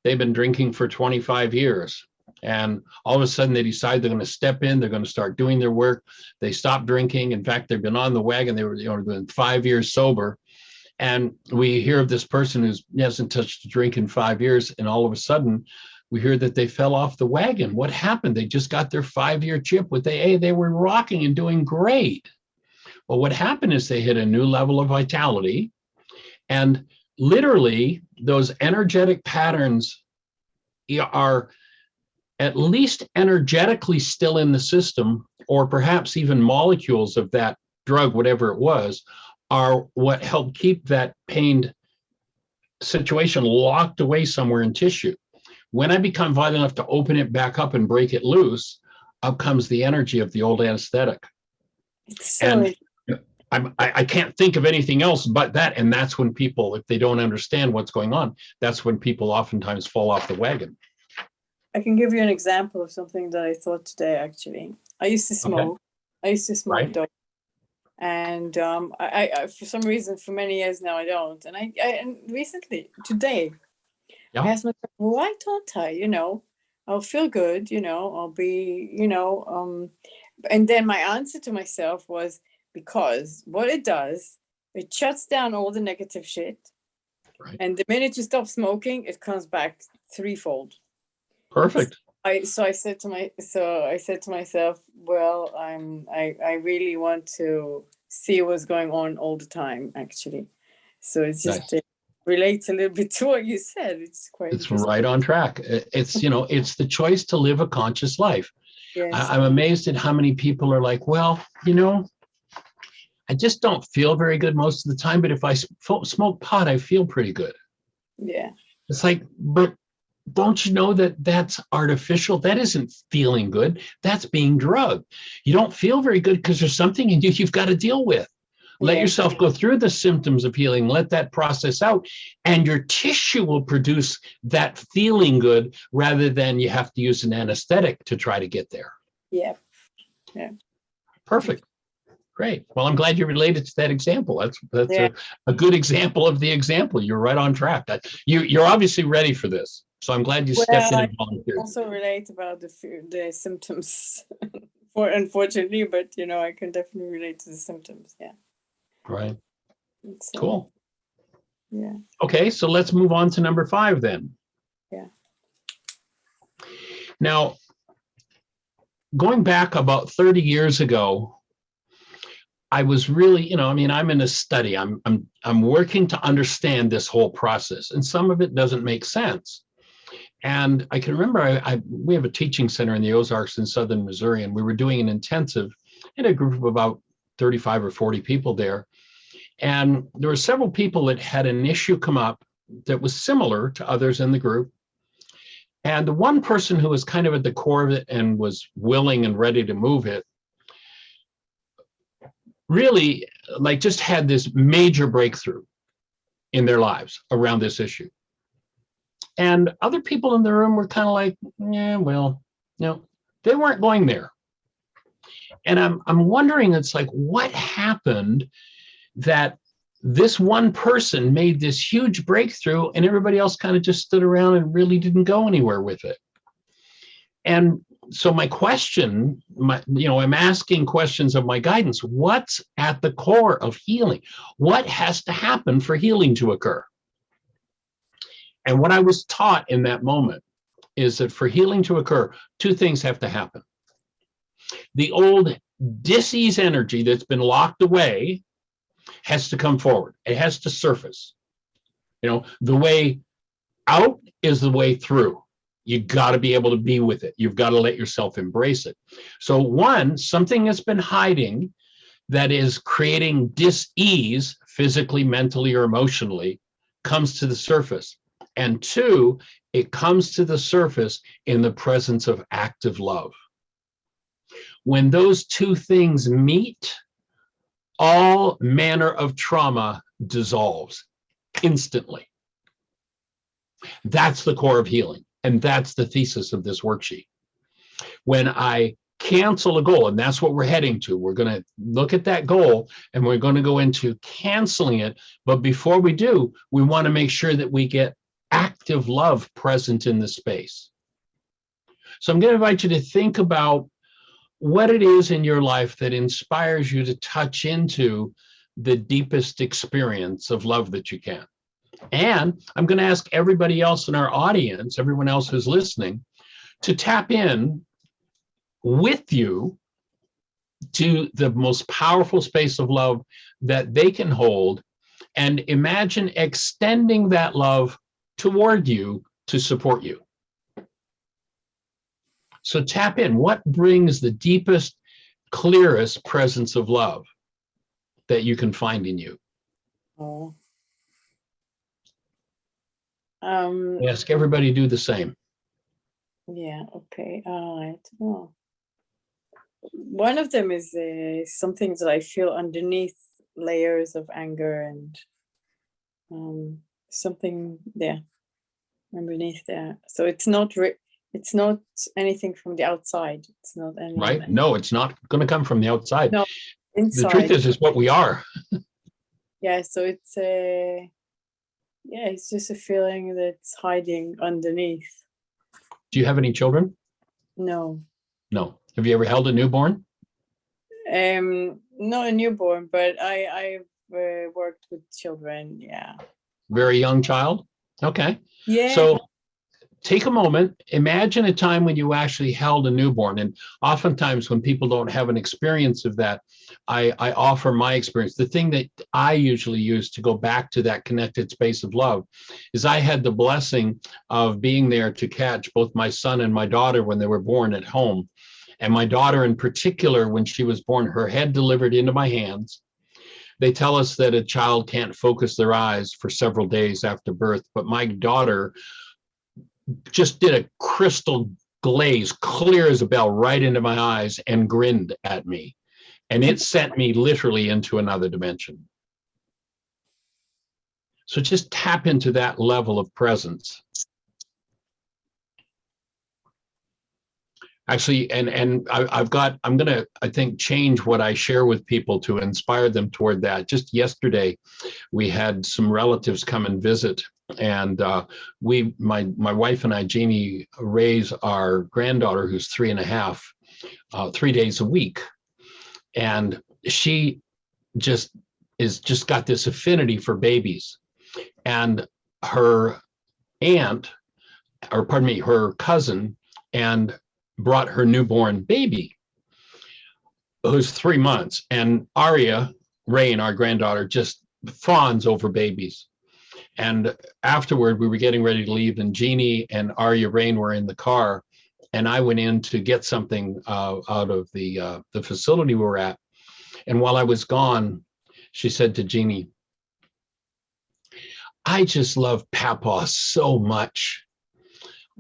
They've been drinking for 25 years. And all of a sudden they decide they're going to step in, they're going to start doing their work. They stop drinking. In fact, they've been on the wagon. They were doing 5 years sober. And we hear of this person who hasn't touched a drink in 5 years. And all of a sudden we hear that they fell off the wagon. What happened? They just got their 5-year chip with AA. They were rocking and doing great. Well, what happened is they hit a new level of vitality. And literally those energetic patterns are at least energetically still in the system, or perhaps even molecules of that drug, whatever it was, are what helped keep that pained situation locked away somewhere in tissue. When I become vital enough to open it back up and break it loose, up comes the energy of the old anesthetic. And I can't think of anything else but that. And that's when people, if they don't understand what's going on, that's when people oftentimes fall off the wagon. I can give you an example of something that I thought today, actually. I used to smoke. Okay. I used to smoke, right. And I for some reason, for many years now, I don't. And and recently, today, I asked myself, why don't I? I'll feel good, I'll be, and then my answer to myself was, because what it does, it shuts down all the negative shit. Right. And the minute you stop smoking, it comes back threefold. Perfect. So I said to myself, well, I really want to see what's going on all the time, actually. So it's just nice. Relates a little bit to what you said. It's right on track. It's it's the choice to live a conscious life. Yes. I'm amazed at how many people are like, well, I just don't feel very good most of the time, but if I smoke pot, I feel pretty good. Yeah. It's like, but don't you know that that's artificial? That isn't feeling good. That's being drugged. You don't feel very good because there's something in you you've got to deal with. Let yourself go through the symptoms of healing, let that process out, and your tissue will produce that feeling good rather than you have to use an anesthetic to try to get there. Yeah. Yeah. Perfect. Great. Well, I'm glad you related to that example. That's a good example of the example. You're right on track. You're obviously ready for this. So I'm glad you stepped in and volunteered. I also relate about the symptoms, unfortunately, but I can definitely relate to the symptoms. Yeah. Right. Cool. Yeah. Okay, so let's move on to number 5 then. Yeah. Now, going back about 30 years ago, I was really, you know, I mean, I'm in a study. I'm working to understand this whole process, and some of it doesn't make sense. And I can remember we have a teaching center in the Ozarks in southern Missouri, and we were doing an intensive in a group of about 35 or 40 people there. And there were several people that had an issue come up that was similar to others in the group. And the one person who was kind of at the core of it and was willing and ready to move it really like just had this major breakthrough in their lives around this issue. And other people in the room were kind of like, yeah, well, no, they weren't going there. And I'm wondering, it's like, what happened that this one person made this huge breakthrough and everybody else kind of just stood around and really didn't go anywhere with it? And so my question, I'm asking questions of my guidance. What's at the core of healing? What has to happen for healing to occur? And what I was taught in that moment is that for healing to occur, two things have to happen. The old dis-ease energy that's been locked away has to come forward. It has to surface. You know, the way out is the way through. You got to be able to be with it. You've got to let yourself embrace it. So one, something that's been hiding that is creating dis-ease physically, mentally, or emotionally comes to the surface. And two, it comes to the surface in the presence of active love. When those two things meet, all manner of trauma dissolves instantly. That's the core of healing. And that's the thesis of this worksheet. When I cancel a goal, and that's what we're heading to, we're going to look at that goal and we're going to go into canceling it. But before we do, we want to make sure that we get active love present in the space. So I'm going to invite you to think about what it is in your life that inspires you to touch into the deepest experience of love that you can. And I'm going to ask everybody else in our audience, everyone else who's listening, to tap in with you to the most powerful space of love that they can hold, and imagine extending that love toward you to support you. So tap in. What brings the deepest, clearest presence of love that you can find in you? Oh. Ask everybody to do the same. Yeah, okay. All right. Oh. One of them is something that I feel underneath layers of anger and something there underneath there. So it's not anything from the outside. It's not any. Right? No, it's not going to come from the outside. No, inside. The truth is what we are. Yeah, so it's it's just a feeling that's hiding underneath. Do you have any children? No. No. Have you ever held a newborn? Not a newborn, but I've worked with children. Yeah. Very young child? Okay. Yeah. So take a moment, imagine a time when you actually held a newborn. And oftentimes when people don't have an experience of that, I offer my experience. The thing that I usually use to go back to that connected space of love is I had the blessing of being there to catch both my son and my daughter when they were born at home. And my daughter in particular, when she was born, her head delivered into my hands. They tell us that a child can't focus their eyes for several days after birth, but my daughter just did a crystal glaze, clear as a bell, right into my eyes and grinned at me. And it sent me literally into another dimension. So just tap into that level of presence. Actually, and I'm going to, I think, change what I share with people to inspire them toward that. Just yesterday, we had some relatives come and visit, and my wife and I, Jamie, raise our granddaughter, who's 3.5, 3 days a week. And she just got this affinity for babies. And her cousin, and brought her newborn baby. who's 3 months, and Aria, Rain, our granddaughter, just fawns over babies. And afterward, we were getting ready to leave, and Jeannie and Arya Rain were in the car, and I went in to get something out of the facility we were at. And while I was gone, she said to Jeannie, "I just love Papa so much.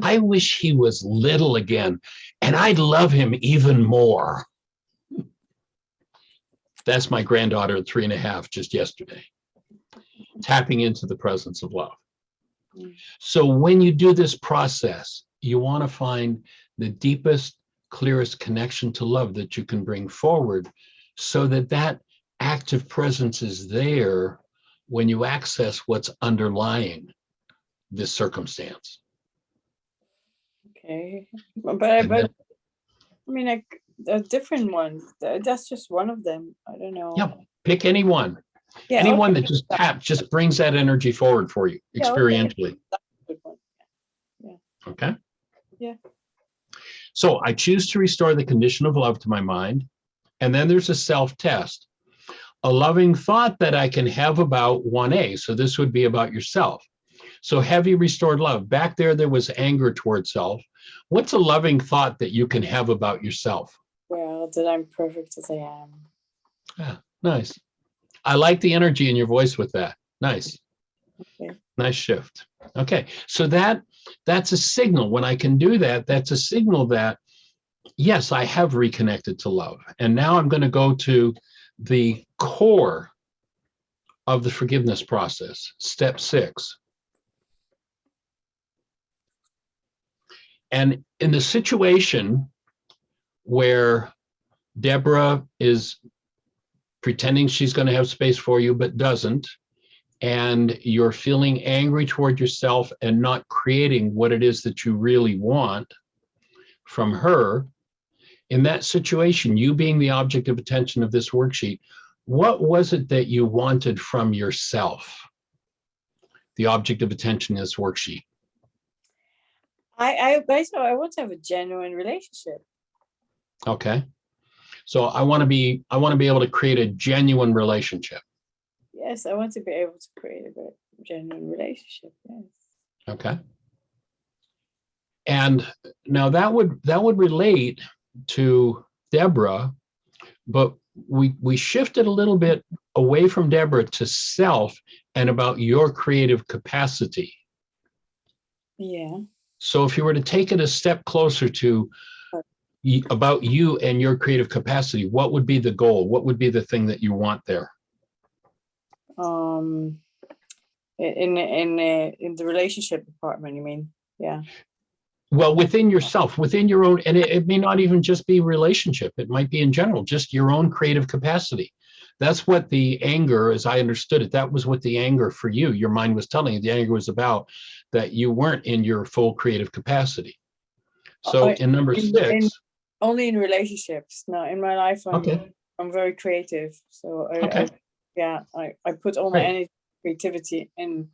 I wish he was little again, and I'd love him even more." That's my granddaughter at 3.5 just yesterday, tapping into the presence of love. So when you do this process, you want to find the deepest, clearest connection to love that you can bring forward, so that that active presence is there when you access what's underlying this circumstance. Okay, but I mean, like, a different one. That's just one of them. I don't know. Yeah, pick any one. Yeah, Anyone okay. that just taps, just brings that energy forward for you Yeah, okay. experientially. That's a good one. Okay. Yeah. So I choose to restore the condition of love to my mind. And then there's a self-test, a loving thought that I can have about 1A. So this would be about yourself. So have you restored love? Back there was anger towards self. What's a loving thought that you can have about yourself? Well, that I'm perfect as I am. Yeah, nice. I like the energy in your voice with that. Nice. Okay. Nice shift. Okay, so that's a signal. When I can do that, that's a signal that, yes, I have reconnected to love. And now I'm going to go to the core of the forgiveness process, step 6. And in the situation where Deborah is pretending she's going to have space for you, but doesn't, and you're feeling angry toward yourself and not creating what it is that you really want from her, in that situation, you being the object of attention of this worksheet, what was it that you wanted from yourself? The object of attention in this worksheet. I want to have a genuine relationship. Okay. So I want to be able to create a genuine relationship. Yes, I want to be able to create a genuine relationship. Yes. Okay. And now that would relate to Deborah, but we shifted a little bit away from Deborah to self and about your creative capacity. Yeah. So if you were to take it a step closer to about you and your creative capacity, what would be the goal? What would be the thing that you want there? In the relationship department, you mean? Yeah. Well, within yourself, within your own, and it may not even just be relationship. It might be in general, just your own creative capacity. That's what the anger, as I understood it, that was what the anger for you, your mind was telling you, the anger was about, that you weren't in your full creative capacity. So in number 6. Only in relationships. No, in my life, I'm very creative. So I put all my energy, creativity in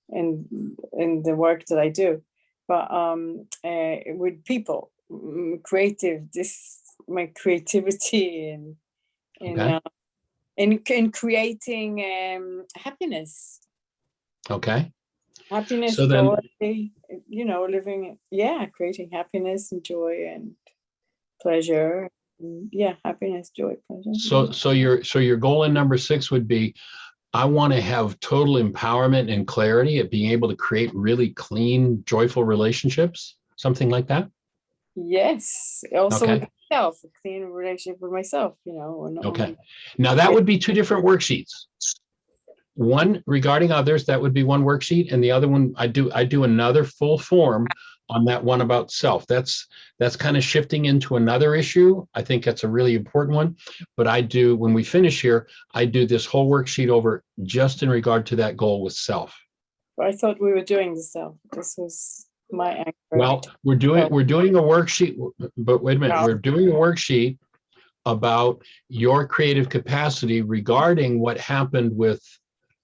the work that I do. But with people, my creativity in creating happiness. Okay. Happiness, so then, joy, living, creating happiness and joy and pleasure. Happiness, joy, pleasure. So your goal in number 6 would be, I want to have total empowerment and clarity at being able to create really clean, joyful relationships, something like that? Yes. Also with myself, a clean relationship with myself, Okay. Now that would be 2 different worksheets. One regarding others, that would be one worksheet, and the other one, I do another full form on that one about self. That's kind of shifting into another issue. I think that's a really important one. But when we finish here, I do this whole worksheet over just in regard to that goal with self. But I thought we were doing the self. This was my anger. Well, we're doing a worksheet, but wait a minute, we're doing a worksheet about your creative capacity regarding what happened with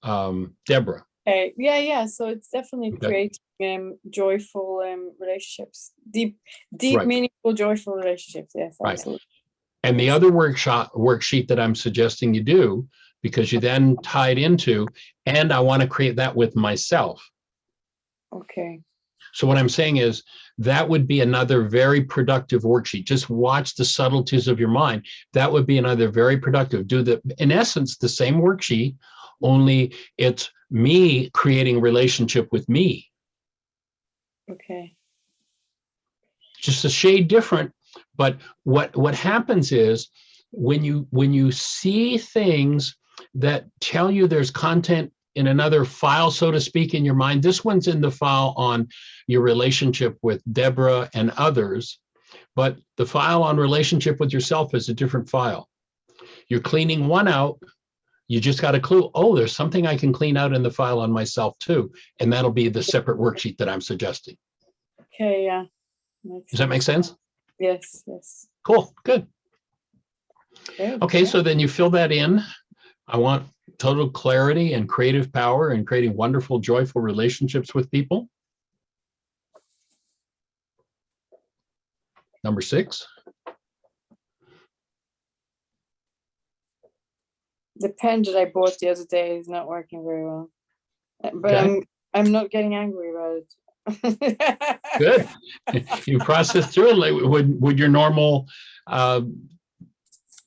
Deborah. So it's definitely creating joyful relationships, deep, Right. meaningful, joyful relationships. Yes, right. Absolutely. And the other worksheet that I'm suggesting you do, because you then tie it into, and I want to create that with myself. Okay. So what I'm saying is that would be another very productive worksheet. Just watch the subtleties of your mind. That would be another very productive. Do in essence, the same worksheet, only it's me creating a relationship with me. Okay. Just a shade different. But what happens is when you see things that tell you there's content in another file, so to speak, in your mind, this one's in the file on your relationship with Deborah and others, but the file on relationship with yourself is a different file. You're cleaning one out. You just got a clue. Oh, there's something I can clean out in the file on myself too. And that'll be the separate worksheet that I'm suggesting. Okay, yeah. Does that make sense? Yes, yes. Cool, good. Good, Okay, yeah. so then you fill that in. I want total clarity and creative power and creating wonderful, joyful relationships with people. Number 6. The pen that I bought the other day is not working very well. But Okay. I'm not getting angry about it. Good. You process through it. Like, would your normal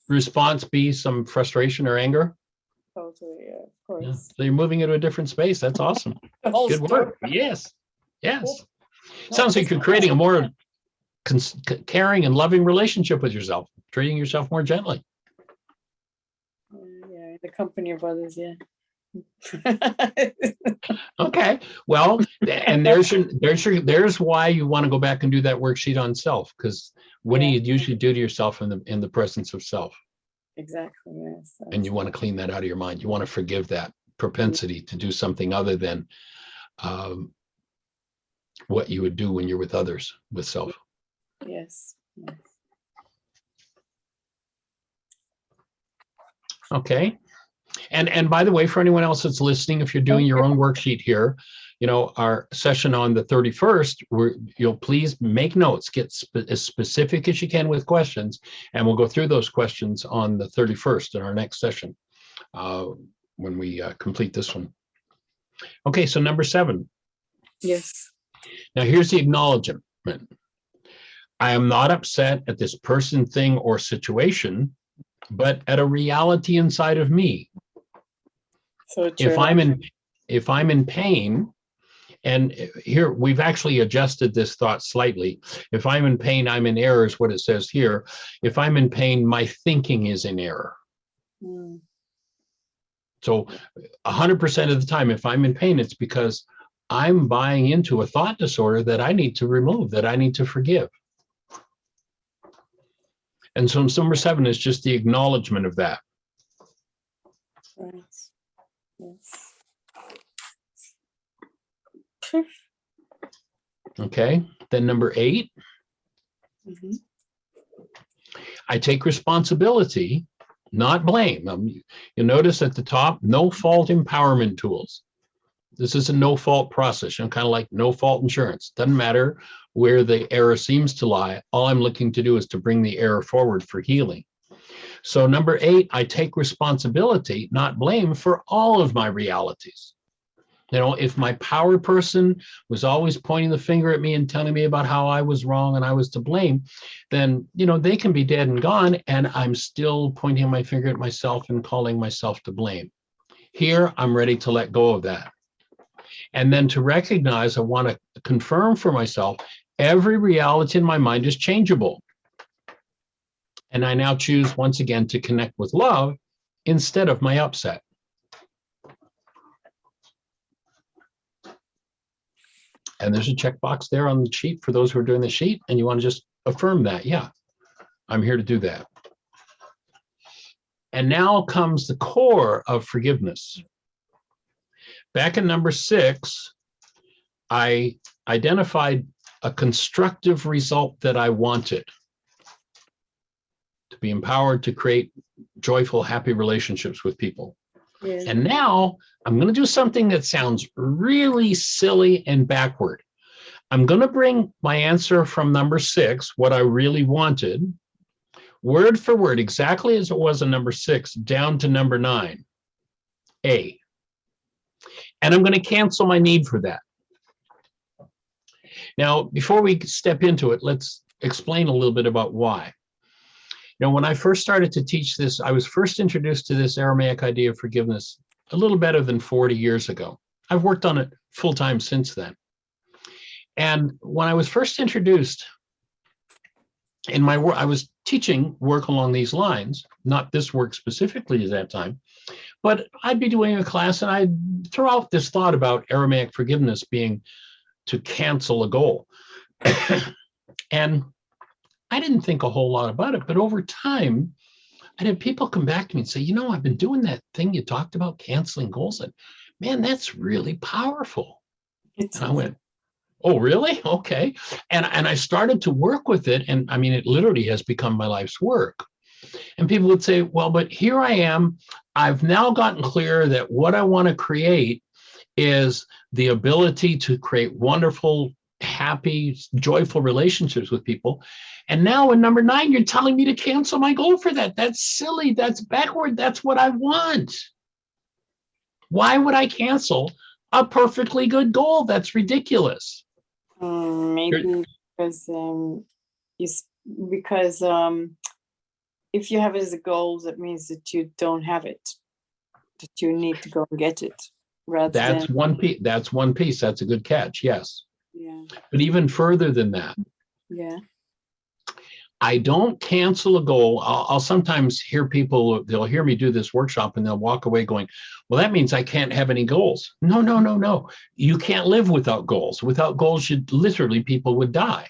response be some frustration or anger? Totally, yeah, of Yeah. course. So you're moving into a different space. That's awesome. The whole Good story. work. Yes. Yes. No, Sounds like just- you're creating a more caring and loving relationship with yourself, treating yourself more gently. Yeah, the company of others, yeah. Okay. Well, and there's why you want to go back and do that worksheet on self, because what do Yeah. you usually do to yourself in the presence of self? Exactly, yes. And you want to clean that out of your mind. You want to forgive that propensity to do something other than what you would do when you're with others, with self. Yes. Yes. Okay. And by the way, for anyone else that's listening, if you're doing your own worksheet here, our session on the 31st, you'll please make notes, get as specific as you can with questions, and we'll go through those questions on the 31st in our next session when we complete this one. Okay, so number 7. Yes. Now here's the acknowledgement. I am not upset at this person, thing, or situation, but at a reality inside of me. So If true. I'm in pain, and here we've actually adjusted this thought slightly. If I'm in pain, I'm in error is what it says here. If I'm in pain, my thinking is in error. Mm. So 100% of the time, if I'm in pain, it's because I'm buying into a thought disorder that I need to remove, that I need to forgive. And so number 7 is just the acknowledgement of that. Right. Yes. Okay, then number 8, Mhm. I take responsibility, not blame. You'll notice at the top, no fault empowerment tools. This is a no fault process, kind of like no fault insurance. Doesn't matter where the error seems to lie. All I'm looking to do is to bring the error forward for healing. So number 8, I take responsibility, not blame, for all of my realities. If my power person was always pointing the finger at me and telling me about how I was wrong and I was to blame, then, they can be dead and gone, and I'm still pointing my finger at myself and calling myself to blame. Here, I'm ready to let go of that. And then to recognize, I want to confirm for myself, every reality in my mind is changeable. And I now choose once again to connect with love instead of my upset. And there's a checkbox there on the sheet for those who are doing the sheet, and you want to just affirm that. Yeah, I'm here to do that. And now comes the core of forgiveness. Back in number 6, I identified a constructive result that I wanted. To be empowered to create joyful, happy relationships with people. Yes. And now I'm going to do something that sounds really silly and backward. I'm going to bring my answer from number 6, what I really wanted, word for word, exactly as it was in number 6, down to number 9, A. And I'm going to cancel my need for that. Now, before we step into it, let's explain a little bit about why. Now, when I first started to teach this, I was first introduced to this Aramaic idea of forgiveness a little better than 40 years ago. I've worked on it full time since then. And when I was first introduced in my work, I was teaching work along these lines, not this work specifically at that time, but I'd be doing a class and I'd throw out this thought about Aramaic forgiveness being to cancel a goal. And I didn't think a whole lot about it, but over time, I'd have people come back to me and say, you know, I've been doing that thing you talked about, canceling goals, and man, that's really powerful. And I went, oh, really? Okay. And I started to work with it. And I mean, it literally has become my life's work. And people would say, well, but here I am. I've now gotten clear that what I want to create is the ability to create wonderful, happy, joyful relationships with people. And now in number 9, you're telling me to cancel my goal for that. That's silly. That's backward. That's what I want. Why would I cancel a perfectly good goal? That's ridiculous. Maybe because if you have it as a goal, that means that you don't have it, that you need to go and get it. That's one piece. That's one piece. That's a good catch. Yes. Yeah. But even further than that. Yeah. I don't cancel a goal. I'll sometimes hear people, they'll hear me do this workshop and they'll walk away going, well, that means I can't have any goals. No, no, no, no. You can't live without goals. Without goals, literally people would die.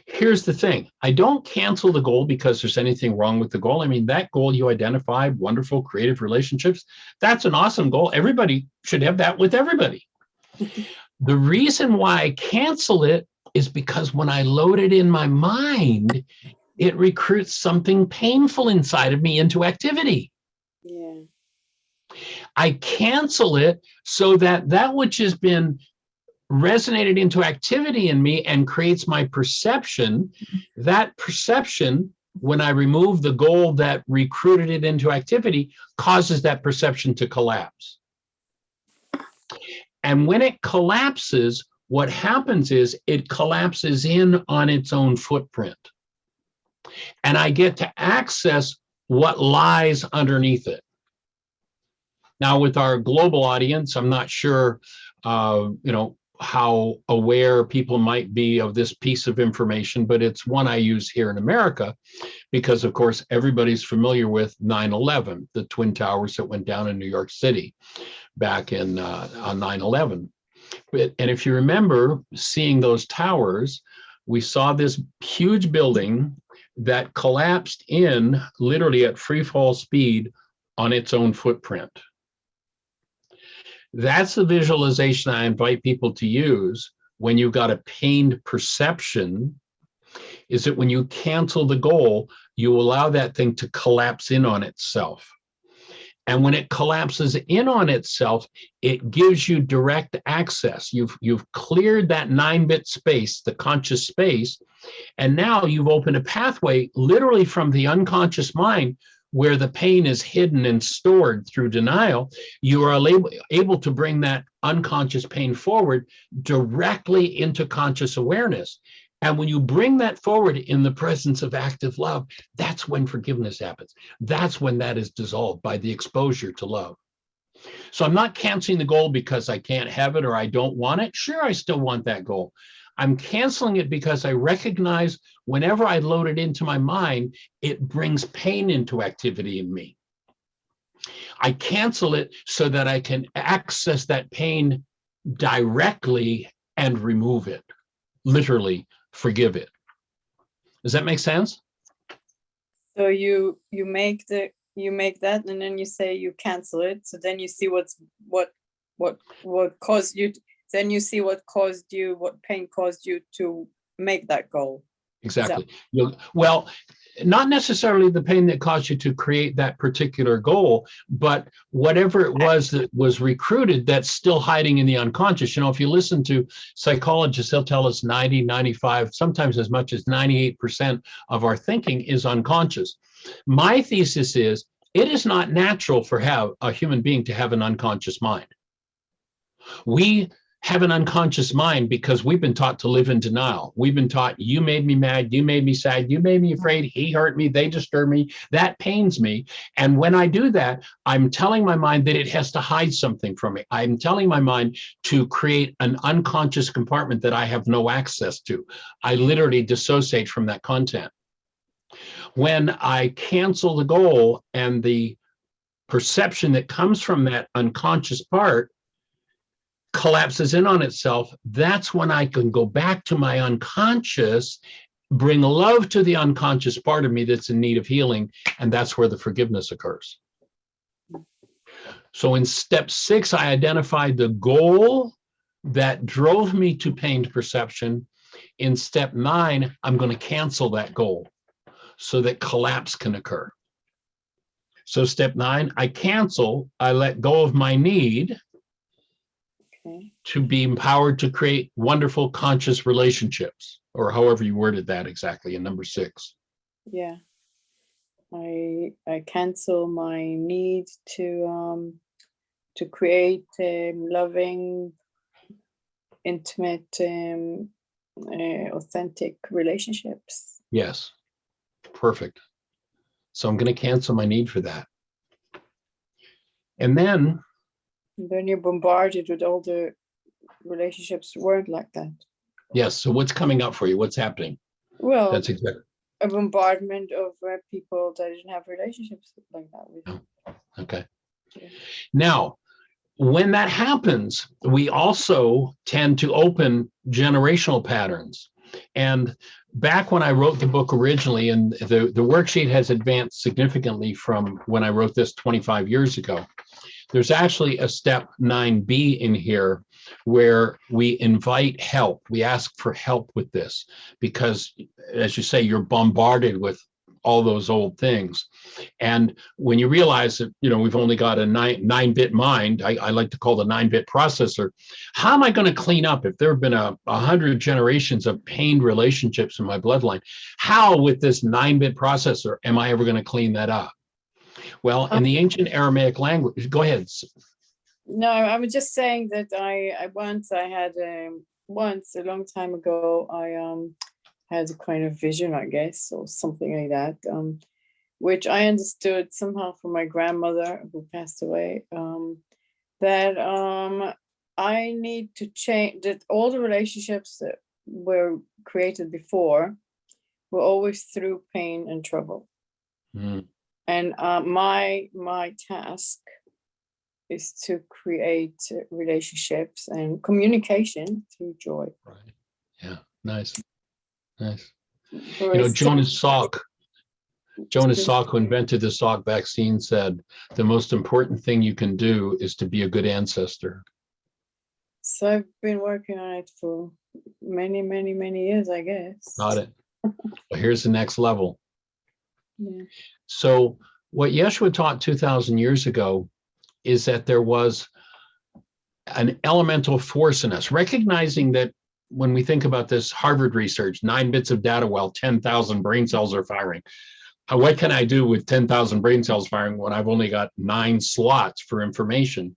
Here's the thing. I don't cancel the goal because there's anything wrong with the goal. I mean, that goal you identified, wonderful creative relationships, that's an awesome goal. Everybody should have that with everybody. The reason why I cancel it is because when I load it in my mind, it recruits something painful inside of me into activity. Yeah. I cancel it so that that which has been resonated into activity in me and creates my perception, that perception, when I remove the goal that recruited it into activity, causes that perception to collapse. And when it collapses, what happens is it collapses in on its own footprint. And I get to access what lies underneath it. Now, with our global audience, I'm not sure, how aware people might be of this piece of information, but it's one I use here in America because, of course, everybody's familiar with 9/11, the Twin Towers that went down in New York City back in on 9/11. And if you remember seeing those towers, we saw this huge building that collapsed in literally at free fall speed on its own footprint. That's the visualization I invite people to use when you've got a pained perception, is that when you cancel the goal, you allow that thing to collapse in on itself. And when it collapses in on itself, it gives you direct access. You've cleared that 9-bit space, the conscious space, and now you've opened a pathway literally from the unconscious mind where the pain is hidden and stored through denial. You are able to bring that unconscious pain forward directly into conscious awareness. And when you bring that forward in the presence of active love, that's when forgiveness happens. That's when that is dissolved by the exposure to love. So I'm not canceling the goal because I can't have it or I don't want it. Sure, I still want that goal. I'm canceling it because I recognize whenever I load it into my mind, it brings pain into activity in me. I cancel it so that I can access that pain directly and remove it, literally forgive it. Does that make sense? So you make that and then you say you cancel it. So then you see what caused you. Then you see what pain caused you to make that goal. Exactly. Well, not necessarily the pain that caused you to create that particular goal, but whatever it was that was recruited that's still hiding in the unconscious. If you listen to psychologists, they'll tell us 90, 95, sometimes as much as 98% of our thinking is unconscious. My thesis is it is not natural for a human being to have an unconscious mind. We have an unconscious mind because we've been taught to live in denial. We've been taught, you made me mad, you made me sad, you made me afraid, he hurt me, they disturbed me, that pains me. And when I do that, I'm telling my mind that it has to hide something from me. I'm telling my mind to create an unconscious compartment that I have no access to. I literally dissociate from that content. When I cancel the goal and the perception that comes from that unconscious part collapses in on itself, that's when I can go back to my unconscious, bring love to the unconscious part of me that's in need of healing, and that's where the forgiveness occurs. So in step 6, I identified the goal that drove me to pained perception. In step 9, I'm going to cancel that goal so that collapse can occur. So step 9, I cancel, I let go of my need to be empowered to create wonderful conscious relationships, or however you worded that exactly in number 6. Yeah. I cancel my need to create loving, intimate, authentic relationships. Yes, perfect. So I'm going to cancel my need for that. And then you're bombarded with all the relationships weren't like that. Yes. So what's coming up for you? What's happening? Well, That's exactly a bombardment of people that didn't have relationships like that with. Oh, okay. Yeah. Now, when that happens, we also tend to open generational patterns. And back when I wrote the book originally, and the worksheet has advanced significantly from when I wrote this 25 years ago, there's actually a step 9B in here where we invite help. We ask for help with this because, as you say, you're bombarded with all those old things. And when you realize that, we've only got a 9-bit mind, I like to call the 9-bit processor, how am I going to clean up if there have been 100 generations of pained relationships in my bloodline? How, with this 9-bit processor, am I ever going to clean that up? Well, in the ancient Aramaic language, go ahead. No, I was just saying that I once a long time ago, I had a kind of vision, I guess, or something like that, which I understood somehow from my grandmother who passed away, that I need to change, that all the relationships that were created before were always through pain and trouble. Mm. And my task is to create relationships and communication through joy. Right. Yeah. Nice. Nice. Whereas Jonas Salk, who invented the Salk vaccine, said the most important thing you can do is to be a good ancestor. So I've been working on it for many, many, many years, I guess. Got it. Well, here's the next level. Yeah. So what Yeshua taught 2,000 years ago is that there was an elemental force in us, recognizing that when we think about this Harvard research, 9 bits of data while 10,000 brain cells are firing. What can I do with 10,000 brain cells firing when I've only got 9 slots for information?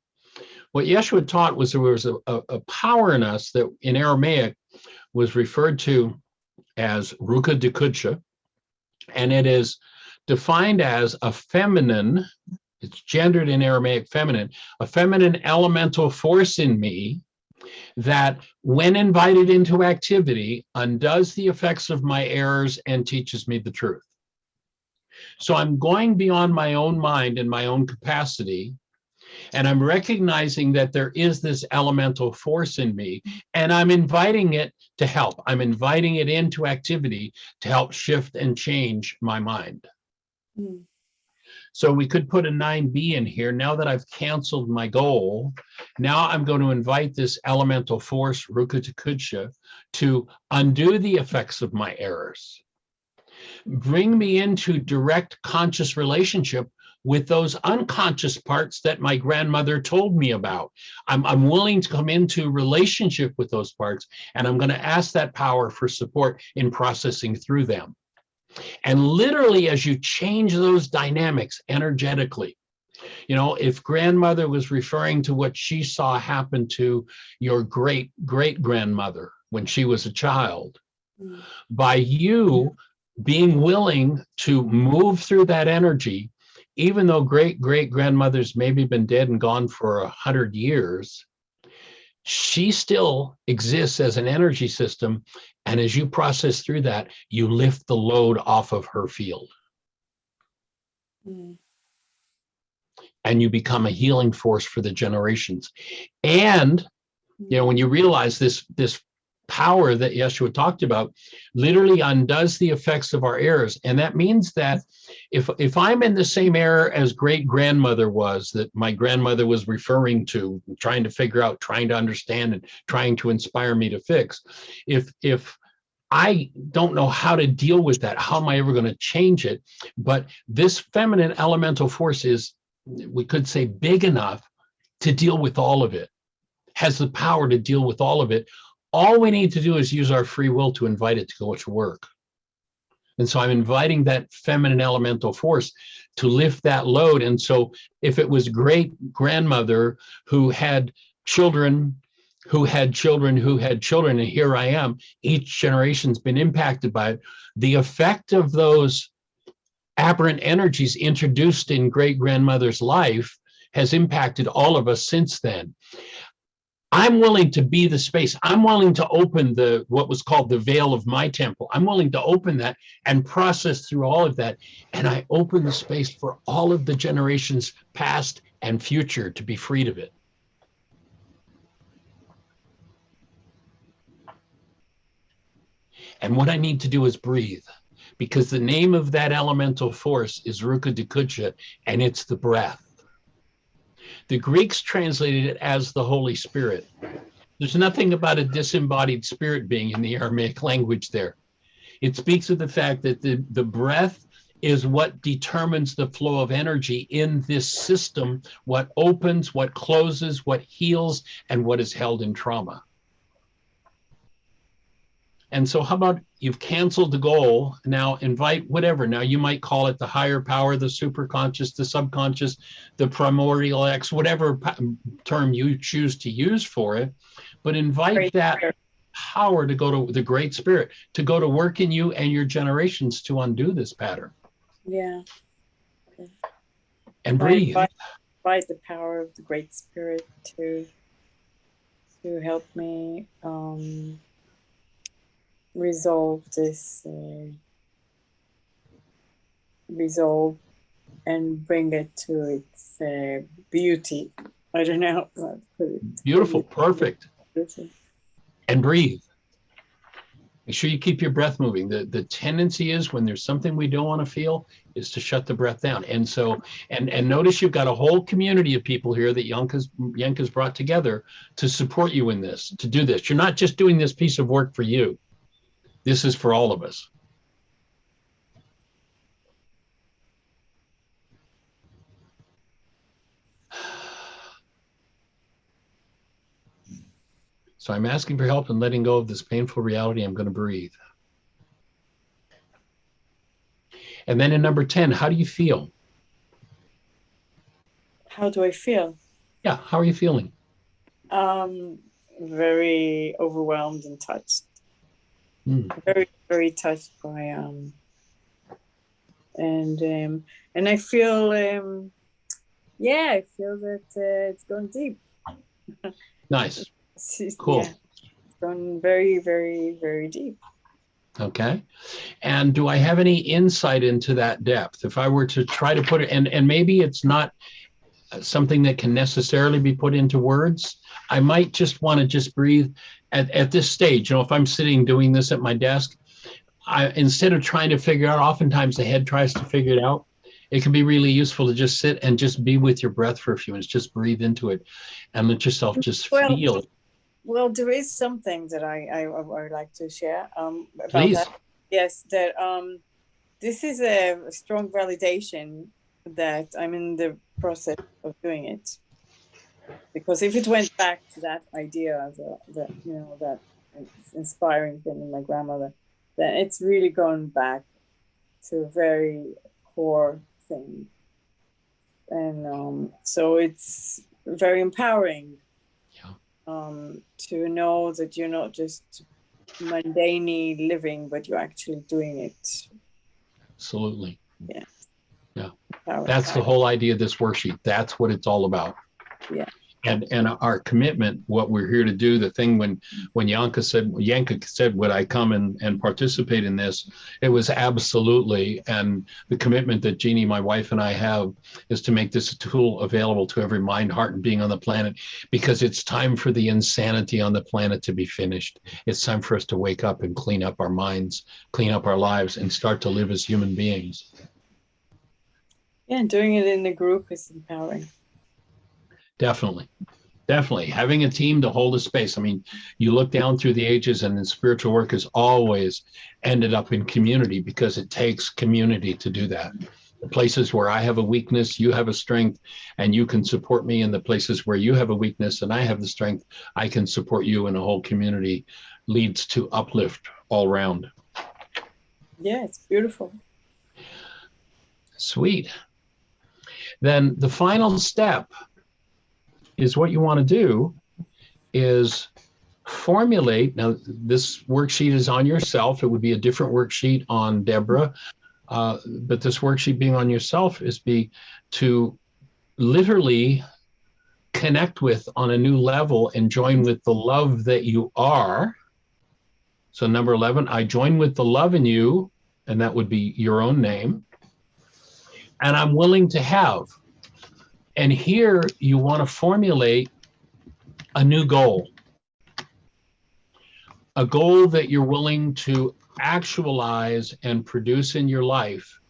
What Yeshua taught was there was a power in us that in Aramaic was referred to as Ruka de Kudsha, and it is defined as a feminine, it's gendered in Aramaic feminine, a feminine elemental force in me that, when invited into activity, undoes the effects of my errors and teaches me the truth. So I'm going beyond my own mind and my own capacity, and I'm recognizing that there is this elemental force in me, and I'm inviting it to help. I'm inviting it into activity to help shift and change my mind. Mm. So we could put a 9B in here. Now that I've canceled my goal, now I'm going to invite this elemental force, Rukutukudsha, to undo the effects of my errors. Bring me into direct conscious relationship with those unconscious parts that my grandmother told me about. I'm willing to come into relationship with those parts, and I'm going to ask that power for support in processing through them. And literally, as you change those dynamics energetically, you know, if grandmother was referring to what she saw happen to your great-great-grandmother when she was a child, by you being willing to move through that energy, even though great-great-grandmother's maybe been dead and gone for 100 years, she still exists as an energy system. And as you process through that, you lift the load off of her field. And you become a healing force for the generations. And, you know, when you realize this power that Yeshua talked about literally undoes the effects of our errors. And that means that if I'm in the same error as great-grandmother was, that my grandmother was referring to, trying to figure out, trying to understand, and trying to inspire me to fix, if I don't know how to deal with that, how am I ever going to change it? But this feminine elemental force is, we could say, big enough to deal with all of it, has the power to deal with all of it. All we need to do is use our free will to invite it to go to work. And so I'm inviting that feminine elemental force to lift that load. And so if it was great-grandmother who had children, who had children, who had children, and here I am, each generation's been impacted by it, the effect of those aberrant energies introduced in great-grandmother's life has impacted all of us since then. I'm willing to be the space. I'm willing to open what was called the veil of my temple. I'm willing to open that and process through all of that. And I open the space for all of the generations past and future to be freed of it. And what I need to do is breathe, because the name of that elemental force is Rukutukudsha, and it's the breath. The Greeks translated it as the Holy Spirit. There's nothing about a disembodied spirit being in the Aramaic language there. It speaks of the fact that the breath is what determines the flow of energy in this system, what opens, what closes, what heals, and what is held in trauma. And so how about you've canceled the goal, now invite whatever. Now you might call it the higher power, the superconscious, the subconscious, the primordial X, whatever term you choose to use for it, but invite that power to go to the Great Spirit, to go to work in you and your generations to undo this pattern. Yeah. And breathe. Invite the power of the Great Spirit to help me resolve this, and bring it to its beauty. I don't know how to put it. Beautiful, perfect. Beauty. And breathe. Make sure you keep your breath moving. The tendency is, when there's something we don't want to feel, is to shut the breath down. And so, and notice you've got a whole community of people here that Yenka's brought together to support you in this, to do this. You're not just doing this piece of work for you. This is for all of us. So I'm asking for help and letting go of this painful reality. I'm going to breathe. And then in number 10, how do you feel? How do I feel? Yeah, how are you feeling? Very overwhelmed and touched. Very, very touched by and I feel I feel that it's going deep. Nice. Cool. Yeah, it's going very, very, very deep. Okay. And do I have any insight into that depth? If I were to try to put it, and maybe it's not something that can necessarily be put into words, I might just want to just breathe at this stage. You know, if I'm sitting doing this at my desk, instead of trying to figure out, oftentimes the head tries to figure it out. It can be really useful to just sit and just be with your breath for a few minutes. Just breathe into it and let yourself just Well, feel. Well, there is something that I would like to share about Please. that. Yes, that this is a strong validation that I'm in the process of doing it. Because if it went back to that idea, that you know, that inspiring thing in my grandmother, then it's really gone back to a very core thing. And so it's very empowering. To know that you're not just mundane living, but you're actually doing it. Absolutely. Yeah. Yeah. Power. That's the whole idea of this worksheet. That's what it's all about. Yeah. And our commitment, what we're here to do, the thing when Yanka said, would I come and participate in this? It was absolutely. And the commitment that Jeannie, my wife, and I have is to make this a tool available to every mind, heart, and being on the planet, because it's time for the insanity on the planet to be finished. It's time for us to wake up and clean up our minds, clean up our lives, and start to live as human beings. Yeah, and doing it in a group is empowering. Definitely. Definitely. Having a team to hold a space. I mean, you look down through the ages, and the spiritual work has always ended up in community, because it takes community to do that. The places where I have a weakness, you have a strength, and you can support me. In the places where you have a weakness and I have the strength, I can support you, and a whole community leads to uplift all around. Yeah, it's beautiful. Sweet. Then the final step is what you want to do is formulate. Now, this worksheet is on yourself. It would be a different worksheet on Deborah, but this worksheet being on yourself is to literally connect with on a new level and join with the love that you are. So number 11, I join with the love in you, and that would be your own name. And I'm willing to have. And here you want to formulate a new goal. A goal that you're willing to actualize and produce in your life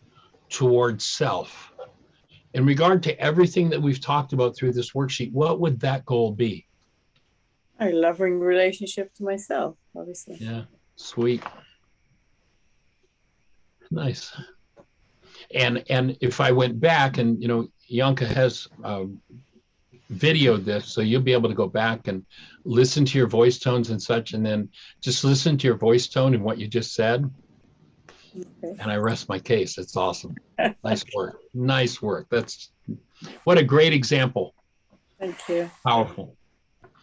towards self. In regard to everything that we've talked about through this worksheet, what would that goal be? A loving relationship to myself, obviously. Yeah, sweet. Nice. And if I went back, and Yanka has videoed this, so you'll be able to go back and listen to your voice tones and such, and then just listen to your voice tone and what you just said. Okay. And I rest my case. It's awesome. Nice work. Nice work. What a great example. Thank you. Powerful.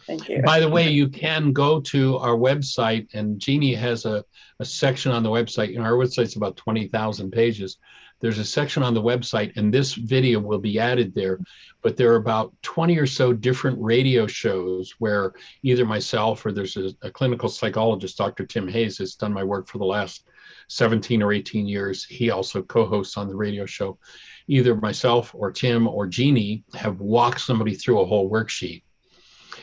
Thank you. By the way, you can go to our website, and Jeannie has a section on the website. Our website's about 20,000 pages. There's a section on the website, and this video will be added there, but there are about 20 or so different radio shows where either myself or there's a clinical psychologist, Dr. Tim Hayes, has done my work for the last 17 or 18 years. He also co-hosts on the radio show. Either myself or Tim or Jeannie have walked somebody through a whole worksheet.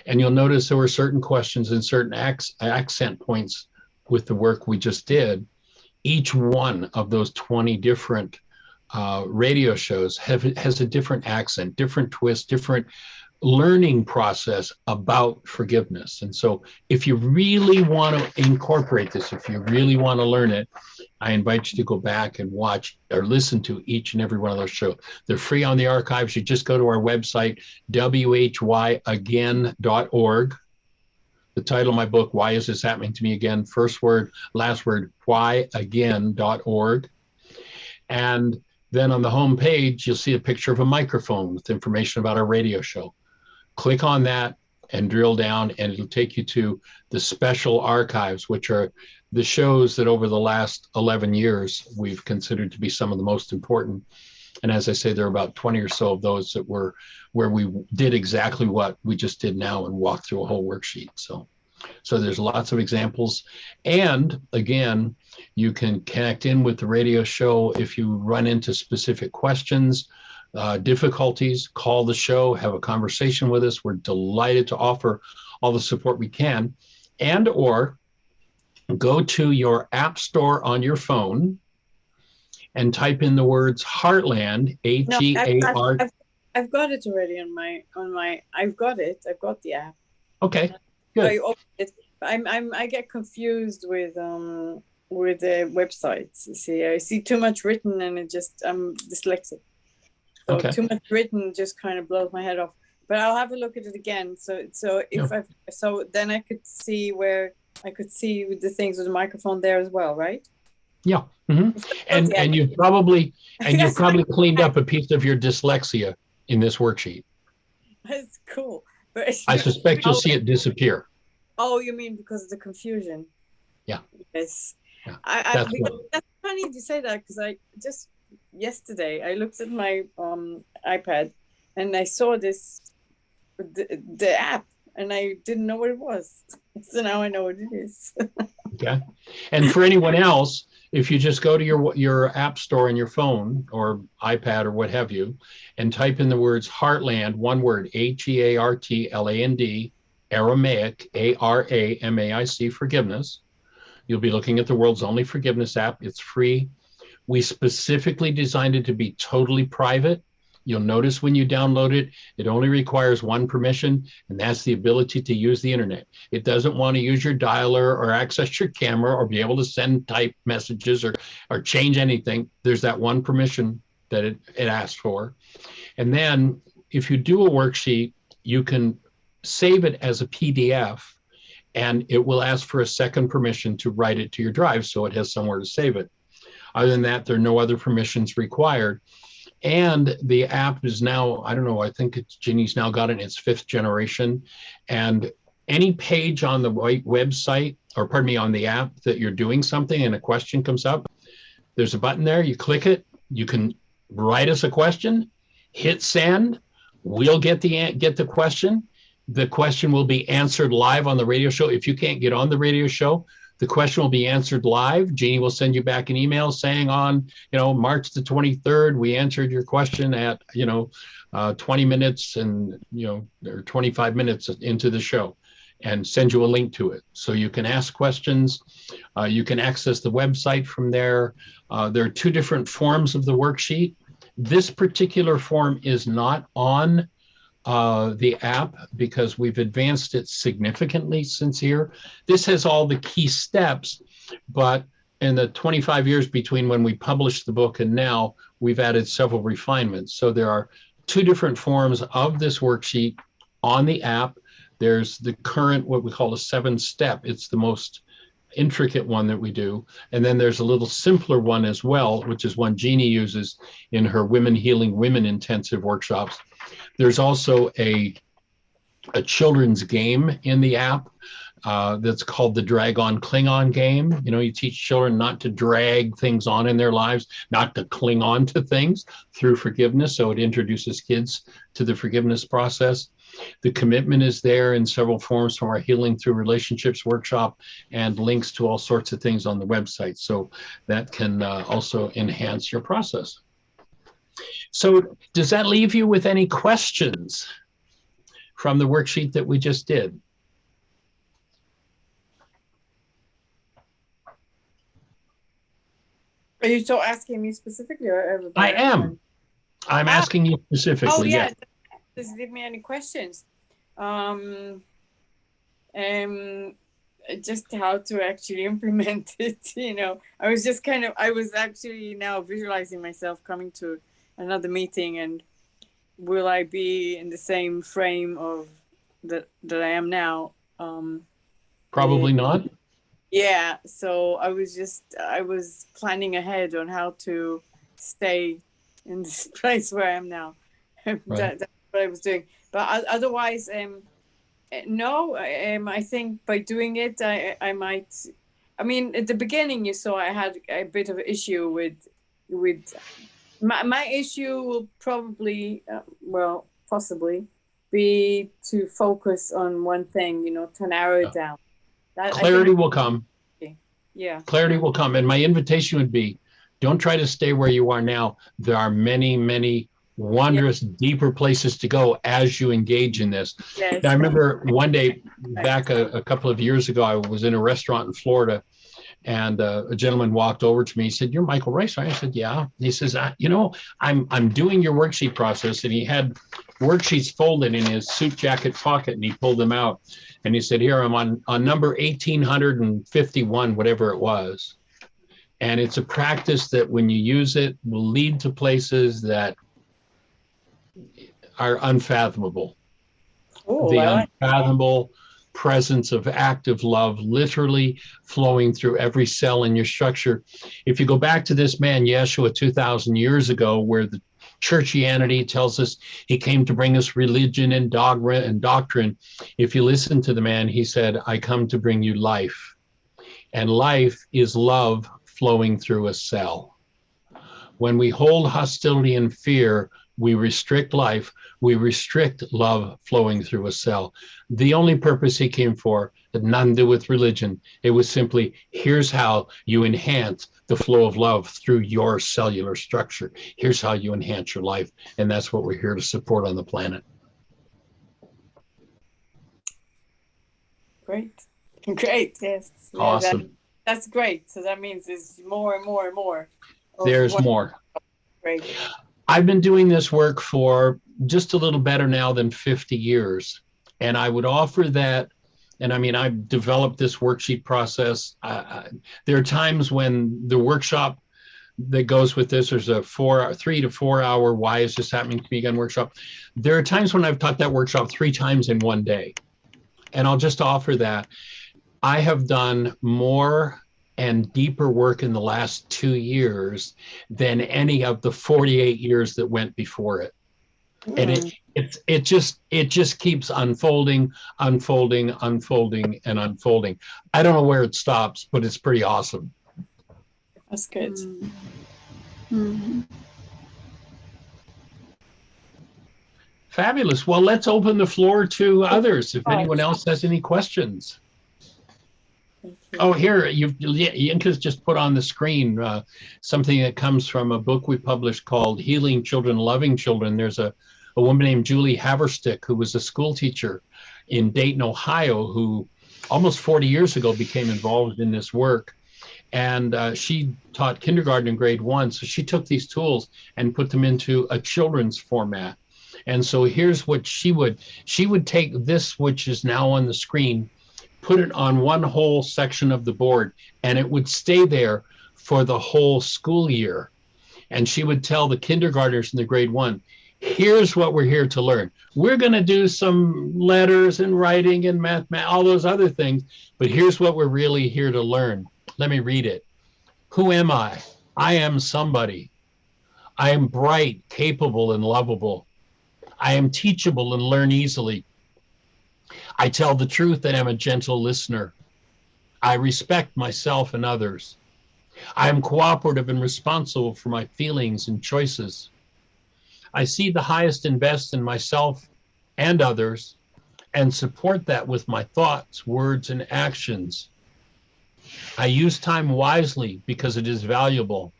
And you'll notice there were certain questions and certain accent points with the work we just did. Each one of those 20 different radio shows has a different accent, different twist, different learning process about forgiveness. And so if you really want to incorporate this, if you really want to learn it, I invite you to go back and watch or listen to each and every one of those shows. They're free on the archives. You just go to our website, whyagain.org. The title of my book, Why Is This Happening to Me Again? First word, last word, whyagain.org. And then on the home page, you'll see a picture of a microphone with information about our radio show. Click on that and drill down, and it'll take you to the special archives, which are the shows that over the last 11 years we've considered to be some of the most important. And as I say, there are about 20 or so of those that were where we did exactly what we just did now and walked through a whole worksheet. So there's lots of examples. And again, you can connect in with the radio show if you run into specific questions, difficulties. Call the show, have a conversation with us. We're delighted to offer all the support we can. And or go to your app store on your phone and type in the words Heartland, No, H-E-A-R. I've got it already on my. I've got it. I've got the app. Okay, good. I opened it. I get confused with the websites. You see, I see too much written, and I'm dyslexic. So Okay. too much written just kind of blows my head off. But I'll have a look at it again. So then I could see the things with the microphone there as well, right? Yeah. Mm-hmm. And you've probably cleaned up a piece of your dyslexia in this worksheet. That's cool. But I suspect you'll see it disappear. Oh, you mean because of the confusion? Yeah. Yes. Yeah. That's funny you say that, because I just yesterday I looked at my iPad and I saw the app and I didn't know what it was. So now I know what it is. Okay. And for anyone else, if you just go to your app store in your phone or iPad or what have you, and type in the words Heartland, one word, Heartland, Aramaic, Aramaic, forgiveness. You'll be looking at the world's only forgiveness app. It's free. We specifically designed it to be totally private. You'll notice when you download it, it only requires one permission, and that's the ability to use the internet. It doesn't want to use your dialer or access your camera or be able to send type messages or change anything. There's that one permission that it asks for. And then if you do a worksheet, you can save it as a PDF, and it will ask for a second permission to write it to your drive so it has somewhere to save it. Other than that, there are no other permissions required. And the app is now, I don't know, I think Ginny's now got it in its 5th generation. And any page on the website, or pardon me, on the app that you're doing something and a question comes up, there's a button there, you click it, you can write us a question, hit send, we'll get the question. The question will be answered live on the radio show. If you can't get on the radio show, the question will be answered live. Jeannie will send you back an email saying on, March the 23rd, we answered your question at, 20 minutes and, or 25 minutes into the show, and send you a link to it. So you can ask questions. You can access the website from there. There are 2 different forms of the worksheet. This particular form is not on the app because we've advanced it significantly since here. This has all the key steps, but in the 25 years between when we published the book and now, we've added several refinements. So there are 2 different forms of this worksheet on the app. There's the current, what we call a 7-step. It's the most intricate one that we do. And then there's a little simpler one as well, which is one Jeannie uses in her Women Healing Women intensive workshops. There's also a children's game in the app that's called the Drag On Cling On game. You teach children not to drag things on in their lives, not to cling on to things through forgiveness. So it introduces kids to the forgiveness process. The commitment is there in several forms from our Healing Through Relationships workshop, and links to all sorts of things on the website. So that can also enhance your process. So does that leave you with any questions from the worksheet that we just did? Are you so asking me specifically or everybody? I am. I'm asking you specifically. Oh, yeah. Yes. Does it give me any questions? Just how to actually implement it, I was actually now visualizing myself coming to another meeting, and will I be in the same frame of that I am now? Probably not. Yeah, so I was planning ahead on how to stay in this place where I am now. Right. That's what I was doing. But otherwise, no, I think by doing it, I might. I mean, at the beginning, you saw I had a bit of an issue with my issue will probably, possibly be to focus on one thing, to narrow it down. Clarity will come. Yeah. Clarity will come. And my invitation would be, don't try to stay where you are now. There are many, many wondrous, deeper places to go as you engage in this. Yes. Now, I remember one day back a couple of years ago, I was in a restaurant in Florida, And a gentleman walked over to me. He said, "You're Michael Rice, right?" I said, "Yeah." He says, I'm doing your worksheet process." And he had worksheets folded in his suit jacket pocket, and he pulled them out. And he said, "Here, I'm on number 1851, whatever it was." And it's a practice that when you use it will lead to places that are unfathomable. Oh, The I like unfathomable presence of active love literally flowing through every cell in your structure. If you go back to this man, Yeshua, 2,000 years ago, where the churchianity tells us he came to bring us religion and dogma and doctrine. If you listen to the man, he said, "I come to bring you life." And life is love flowing through a cell. When we hold hostility and fear, we restrict life, we restrict love flowing through a cell. The only purpose he came for had nothing to do with religion. It was simply, here's how you enhance the flow of love through your cellular structure. Here's how you enhance your life. And that's what we're here to support on the planet. great. Great. Yes. Yeah, Awesome. that's great. So that means there's more and more and more. There's more. Great. I've been doing this work for just a little better now than 50 years. And I would offer that, and I mean, I've developed this worksheet process. There are times when the workshop that goes with this, there's a 3 to 4 hour, why is this happening to me again workshop. There are times when I've taught that workshop 3 times in one day. And I'll just offer that. I have done more and deeper work in the last 2 years than any of the 48 years that went before it. And it just keeps unfolding, unfolding, unfolding, and unfolding. I don't know where it stops, but it's pretty awesome. That's good. Fabulous. Well, let's open the floor to others if anyone else has any questions. Oh, here, Yinka's just put on the screen something that comes from a book we published called Healing Children, Loving Children. There's a woman named Julie Haverstick, who was a school teacher in Dayton, Ohio, who almost 40 years ago became involved in this work. And she taught kindergarten in grade 1. So she took these tools and put them into a children's format. And so here's what she would take this, which is now on the screen, put it on one whole section of the board, and it would stay there for the whole school year. And she would tell the kindergartners in the grade 1, here's what we're here to learn. We're going to do some letters and writing and math, all those other things, but here's what we're really here to learn. Let me read it. Who am I? I am somebody. I am bright, capable, and lovable. I am teachable and learn easily. I tell the truth and am a gentle listener. I respect myself and others. I am cooperative and responsible for my feelings and choices. I see the highest and best in myself and others and support that with my thoughts, words, and actions. I use time wisely because it is valuable.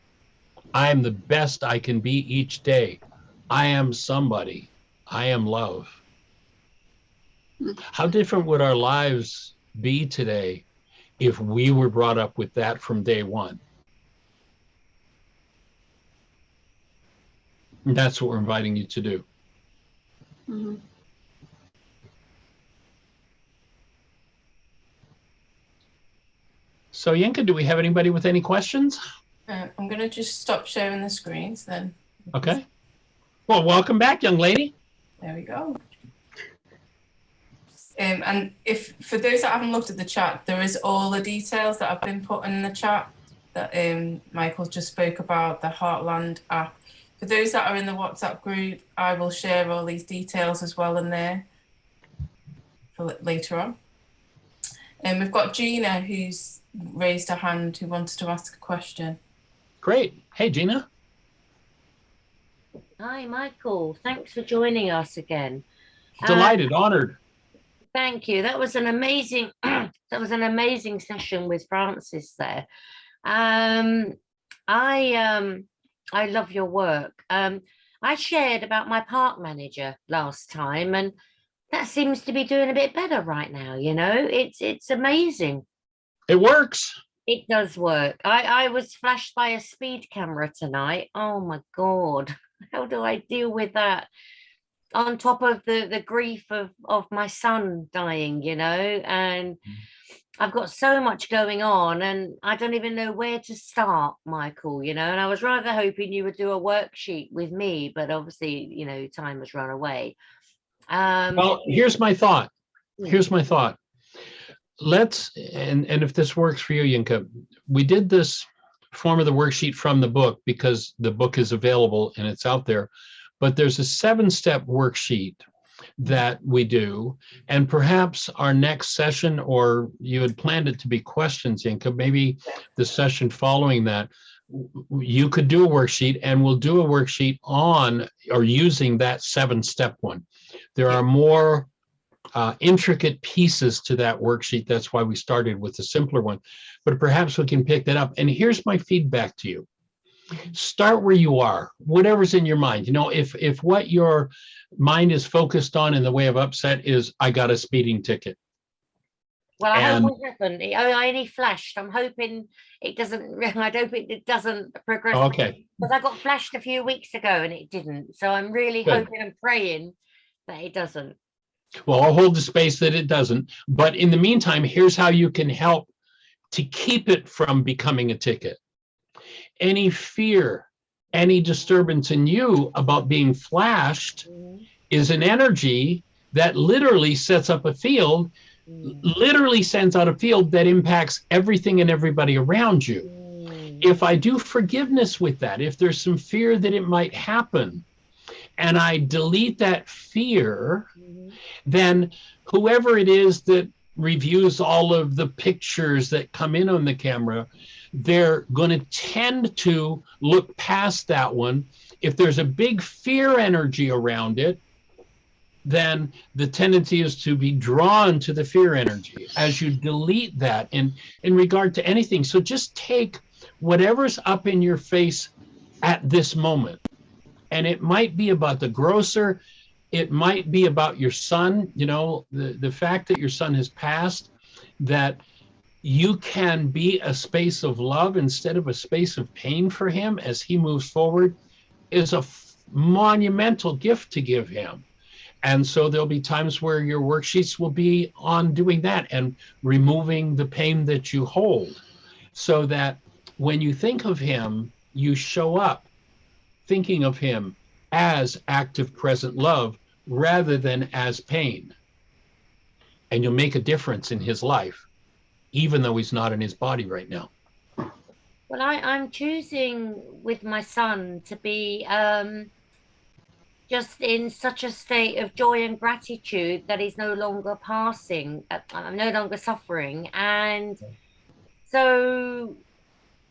I am the best I can be each day. I am somebody. I am love. How different would our lives be today if we were brought up with that from day one? And that's what we're inviting you to do. Mm-hmm. So Yinka, do we have anybody with any questions? I'm going to just stop sharing the screens then. Okay. Well, welcome back, young lady. There we go. And if for those that haven't looked at the chat, there is all the details that have been put in the chat that Michael just spoke about, the Heartland app. For those that are in the WhatsApp group, I will share all these details as well in there for later on. And we've got Gina who's raised her hand who wants to ask a question. Great. Hey, Gina. Hi, Michael. Thanks for joining us again. Delighted, honored. Thank you. That was an amazing session with Francis there. I love your work. I shared about my park manager last time, and that seems to be doing a bit better right now. You know, it's amazing. It works. It does work. I was flashed by a speed camera tonight. Oh my God. How do I deal with that? On top of the grief of my son dying, you know, and I've got so much going on and I don't even know where to start, Michael, you know, and I was rather hoping you would do a worksheet with me, but obviously, you know, time has run away. Well, here's my thought. Here's my thought. And if this works for you, Yinka, we did this form of the worksheet from the book because the book is available and it's out there, but there's a 7-step worksheet that we do, and perhaps our next session, or you had planned it to be questions, Yinka, maybe the session following that, you could do a worksheet, and we'll do a worksheet on or using that 7-step one. There are more intricate pieces to that worksheet. That's why we started with the simpler one, but perhaps we can pick that up. And here's my feedback to you. Start where you are, whatever's in your mind. You know, if what your mind is focused on in the way of upset is, I got a speeding ticket. Well, I hope it happened. I only flashed. I'm hoping it doesn't, I hope it doesn't progress. Okay. Because I got flashed a few weeks ago and it didn't. So I'm really hoping and praying that it doesn't. Well, I'll hold the space that it doesn't. But in the meantime, here's how you can help to keep it from becoming a ticket. Any fear, any disturbance in you about being flashed is an energy that literally sets up a field, literally sends out a field that impacts everything and everybody around you. If I do forgiveness with that, if there's some fear that it might happen, and I delete that fear, then whoever it is that reviews all of the pictures that come in on the camera, they're going to tend to look past that one. If there's a big fear energy around it, then the tendency is to be drawn to the fear energy as you delete that in regard to anything. So just take whatever's up in your face at this moment. And it might be about the grocer. It might be about your son, you know, the fact that your son has passed, that you can be a space of love instead of a space of pain for him as he moves forward is a monumental gift to give him. And so there'll be times where your worksheets will be on doing that and removing the pain that you hold, so that when you think of him, you show up thinking of him as active present love rather than as pain. And you'll make a difference in his life, even though he's not in his body right now. Well, I'm choosing with my son to be just in such a state of joy and gratitude that he's no longer passing. I'm no longer suffering. And so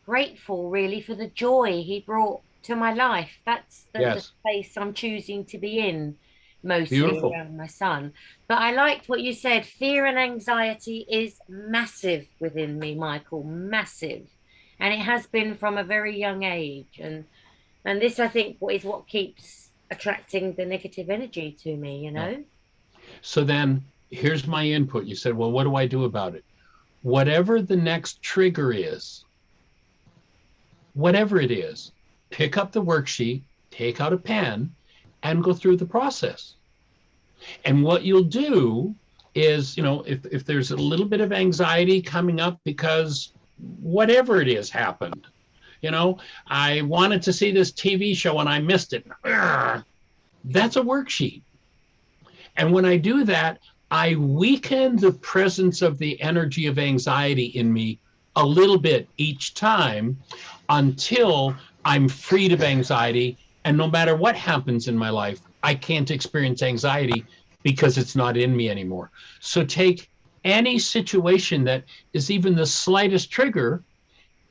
grateful, really, for the joy he brought to my life. That's the space I'm choosing to be in, mostly around my son. But I liked what you said. Fear and anxiety is massive within me, Michael, massive. And it has been from a very young age. And this, I think, is what keeps attracting the negative energy to me, you know? So then here's my input. You said, well, what do I do about it? Whatever the next trigger is, whatever it is, pick up the worksheet, take out a pen, and go through the process. And what you'll do is, you know, if there's a little bit of anxiety coming up because whatever it is happened, you know, I wanted to see this TV show and I missed it. That's a worksheet. And when I do that, I weaken the presence of the energy of anxiety in me a little bit each time until I'm freed of anxiety. And no matter what happens in my life, I can't experience anxiety because it's not in me anymore. So take any situation that is even the slightest trigger,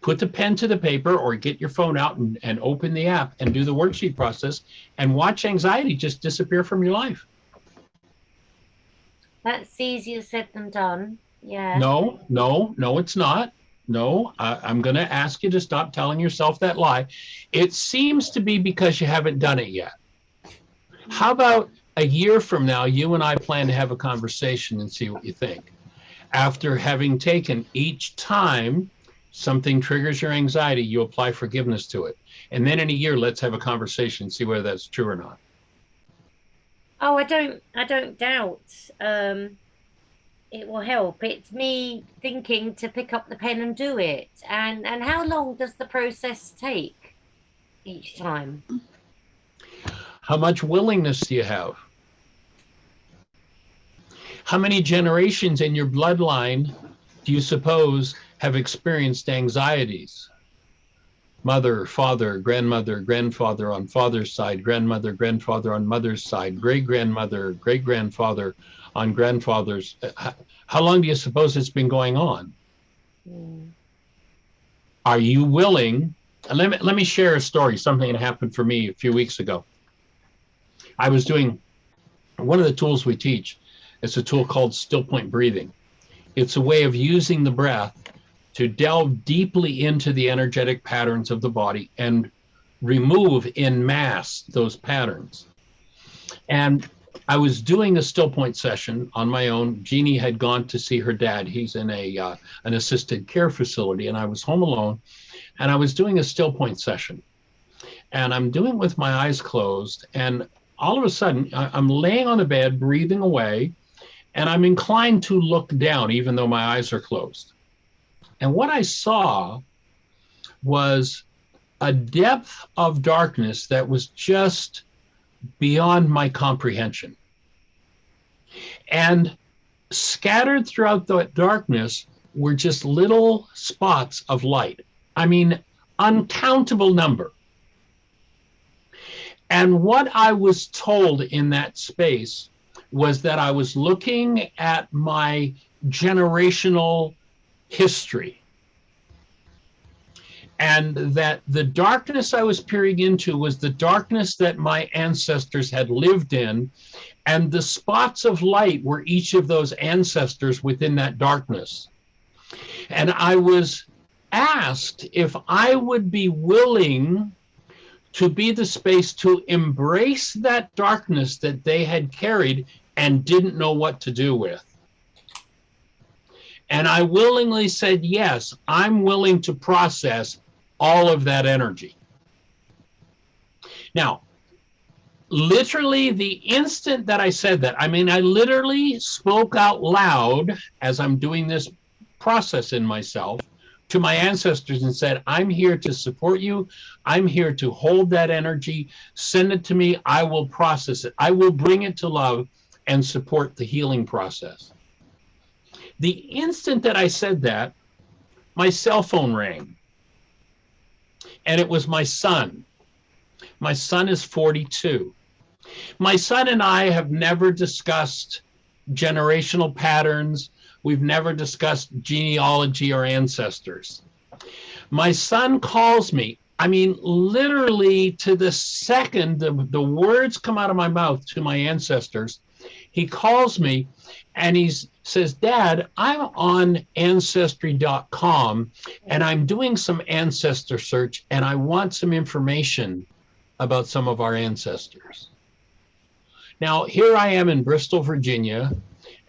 put the pen to the paper or get your phone out and open the app and do the worksheet process and watch anxiety just disappear from your life. That's easier said than done. Yeah. No, it's not. No, I'm going to ask you to stop telling yourself that lie. It seems to be because you haven't done it yet. How about a year from now, you and I plan to have a conversation and see what you think. After having taken each time something triggers your anxiety, you apply forgiveness to it. And then in a year, let's have a conversation, see whether that's true or not. Oh, I don't doubt it will help. It's me thinking to pick up the pen and do it. And how long does the process take each time? How much willingness do you have? How many generations in your bloodline do you suppose have experienced anxieties? Mother, father, grandmother, grandfather on father's side, grandmother, grandfather on mother's side, great-grandmother, great-grandfather on grandfather's. How long do you suppose it's been going on? Are you willing? And let me share a story, something that happened for me a few weeks ago. I was doing one of the tools we teach. It's a tool called still point breathing. It's a way of using the breath to delve deeply into the energetic patterns of the body and remove en masse those patterns. And I was doing a still point session on my own. Jeannie had gone to see her dad. He's in an assisted care facility, and I was home alone, and I was doing a still point session. And I'm doing it with my eyes closed, and all of a sudden, I'm laying on the bed, breathing away, and I'm inclined to look down, even though my eyes are closed. And what I saw was a depth of darkness that was just beyond my comprehension. And scattered throughout the darkness were just little spots of light. I mean, uncountable number. And what I was told in that space was that I was looking at my generational history, and that the darkness I was peering into was the darkness that my ancestors had lived in, and the spots of light were each of those ancestors within that darkness. And I was asked if I would be willing to be the space to embrace that darkness that they had carried and didn't know what to do with. And I willingly said, yes, I'm willing to process all of that energy. Now, literally the instant that I said that, I mean, I literally spoke out loud as I'm doing this process in myself to my ancestors and said, I'm here to support you. I'm here to hold that energy. Send it to me. I will process it. I will bring it to love and support the healing process. The instant that I said that, my cell phone rang. And it was my son. My son is 42. My son and I have never discussed generational patterns. We've never discussed genealogy or ancestors. My son calls me. I mean, literally to the second the words come out of my mouth to my ancestors, he calls me and he says, Dad, I'm on Ancestry.com and I'm doing some ancestor search and I want some information about some of our ancestors. Now, here I am in Bristol, Virginia,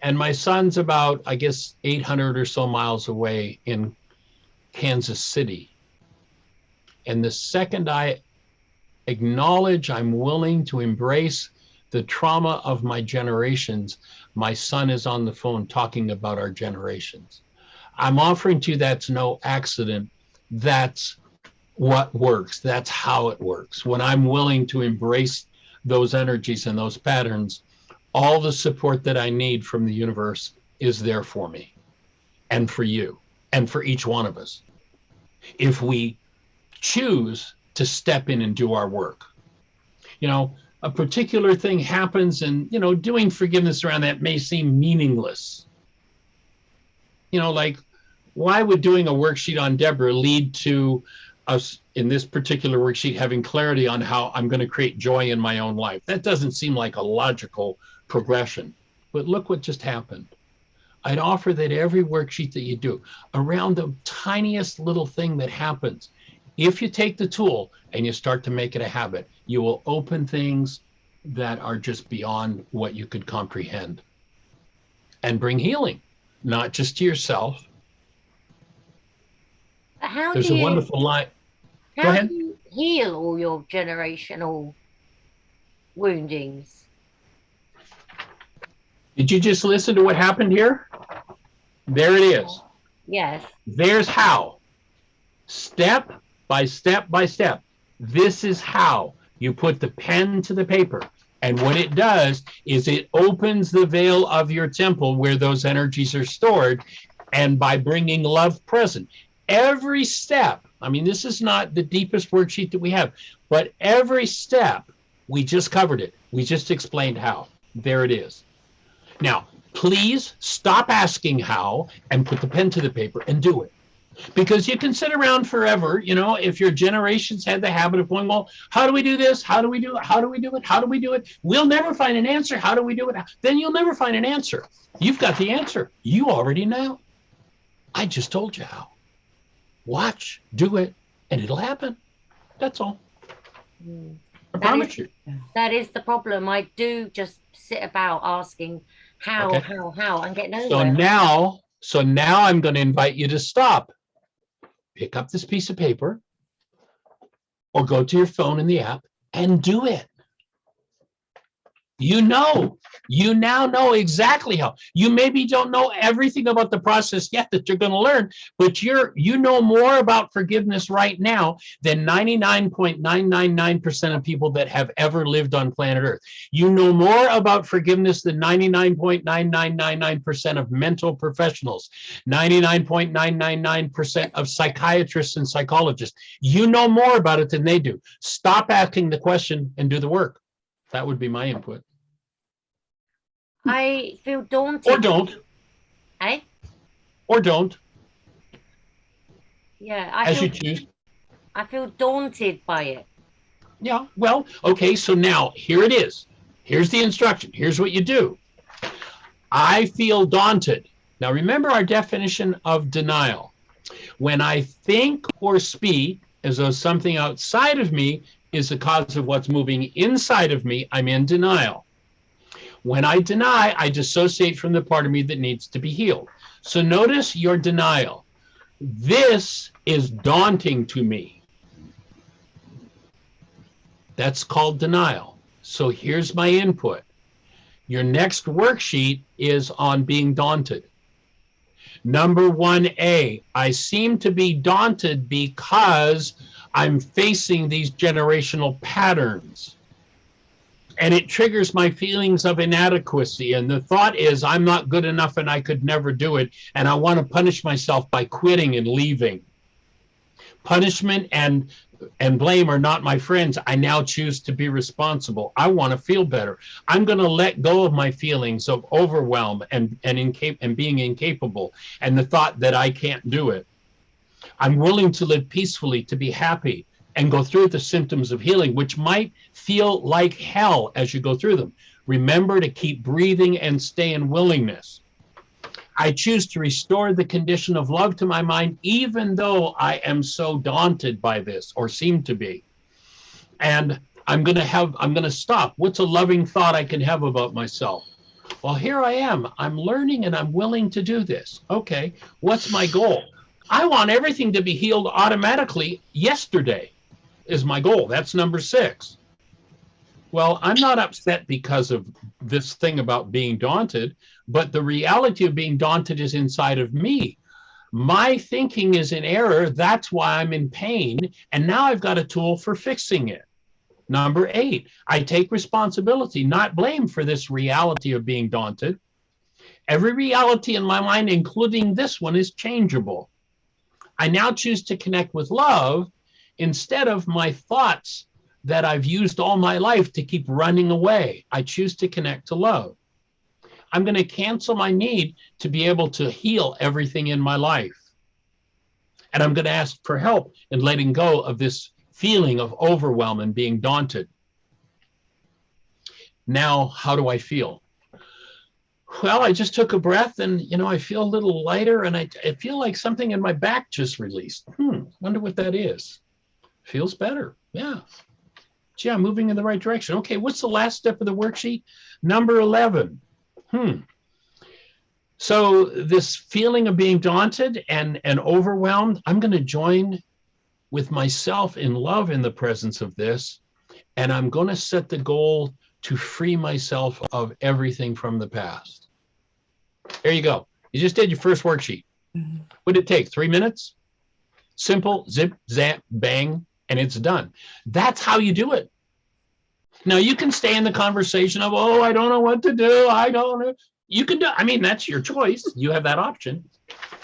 and my son's about, I guess, 800 or so miles away in Kansas City. And the second I acknowledge I'm willing to embrace the trauma of my generations, my son is on the phone talking about our generations. I'm offering to you that's no accident. That's what works. That's how it works. When I'm willing to embrace those energies and those patterns, all the support that I need from the universe is there for me and for you and for each one of us, if we choose to step in and do our work. You know, a particular thing happens and, you know, doing forgiveness around that may seem meaningless. You know, like, why would doing a worksheet on Deborah lead to us in this particular worksheet having clarity on how I'm going to create joy in my own life? That doesn't seem like a logical progression. But look what just happened. I'd offer that every worksheet that you do, around the tiniest little thing that happens, if you take the tool and you start to make it a habit, you will open things that are just beyond what you could comprehend and bring healing, not just to yourself. How There's do a you, wonderful line. Go how ahead. do you heal all your generational woundings? Did you just listen to what happened here? There it is. Yes. There's how. Step by step by step. This is how you put the pen to the paper. And what it does is it opens the veil of your temple where those energies are stored. And by bringing love present, every step, I mean, this is not the deepest worksheet that we have, but every step, we just covered it. We just explained how. There it is. Now, please stop asking how and put the pen to the paper and do it. Because you can sit around forever, you know, if your generations had the habit of going, well, how do we do this? How do we do it? How do we do it? How do we do it? We'll never find an answer. How do we do it? Then you'll never find an answer. You've got the answer. You already know. I just told you how. Watch, do it, and it'll happen. That's all. I promise you. That is the problem. I do just sit about asking how, Okay. how, and get nowhere. So now I'm going to invite you to stop. Pick up this piece of paper or go to your phone in the app and do it. You now know exactly how. You maybe don't know everything about the process yet that you're going to learn, but you know more about forgiveness right now than 99.999% of people that have ever lived on planet Earth. You know more about forgiveness than 99.9999% of mental professionals, 99.999% of psychiatrists and psychologists. You know more about it than they do. Stop asking the question and do the work. That would be my input. I feel daunted. Or don't. Eh? Or don't. Yeah, You choose. I feel daunted by it. Yeah, well, okay, so now here it is. Here's the instruction. Here's what you do. I feel daunted. Now remember our definition of denial. When I think or speak as though something outside of me is the cause of what's moving inside of me, I'm in denial. When I deny, I dissociate from the part of me that needs to be healed. So notice your denial. This is daunting to me. That's called denial. So here's my input. Your next worksheet is on being daunted. Number 1A, I seem to be daunted because I'm facing these generational patterns. And it triggers my feelings of inadequacy. And the thought is, I'm not good enough and I could never do it. And I want to punish myself by quitting and leaving. Punishment and blame are not my friends. I now choose to be responsible. I want to feel better. I'm going to let go of my feelings of overwhelm and being incapable and the thought that I can't do it. I'm willing to live peacefully, to be happy, and go through the symptoms of healing, which might feel like hell as you go through them. Remember to keep breathing and stay in willingness. I choose to restore the condition of love to my mind, even though I am so daunted by this or seem to be. And I'm going to stop. What's a loving thought I can have about myself? Well, here I am. I'm learning and I'm willing to do this. Okay, what's my goal? I want everything to be healed automatically yesterday is my goal. That's number 6. Well, I'm not upset because of this thing about being daunted, but the reality of being daunted is inside of me. My thinking is in error. That's why I'm in pain. And now I've got a tool for fixing it. Number 8, I take responsibility, not blame for this reality of being daunted. Every reality in my mind, including this one, is changeable. I now choose to connect with love instead of my thoughts that I've used all my life to keep running away. I choose to connect to love. I'm going to cancel my need to be able to heal everything in my life. And I'm going to ask for help in letting go of this feeling of overwhelm and being daunted. Now, how do I feel? Well, I just took a breath and, I feel a little lighter and I feel like something in my back just released. Wonder what that is. Feels better. Yeah. Gee, I'm moving in the right direction. Okay, what's the last step of the worksheet? Number 11. So this feeling of being daunted and overwhelmed, I'm going to join with myself in love in the presence of this. And I'm going to set the goal to free myself of everything from the past. There you go. You just did your first worksheet. Mhm. What did it take? 3 minutes? Simple, zip, zap, bang, and it's done. That's how you do it. Now you can stay in the conversation of, oh, I don't know what to do. I don't know. You can do, I mean, that's your choice. You have that option.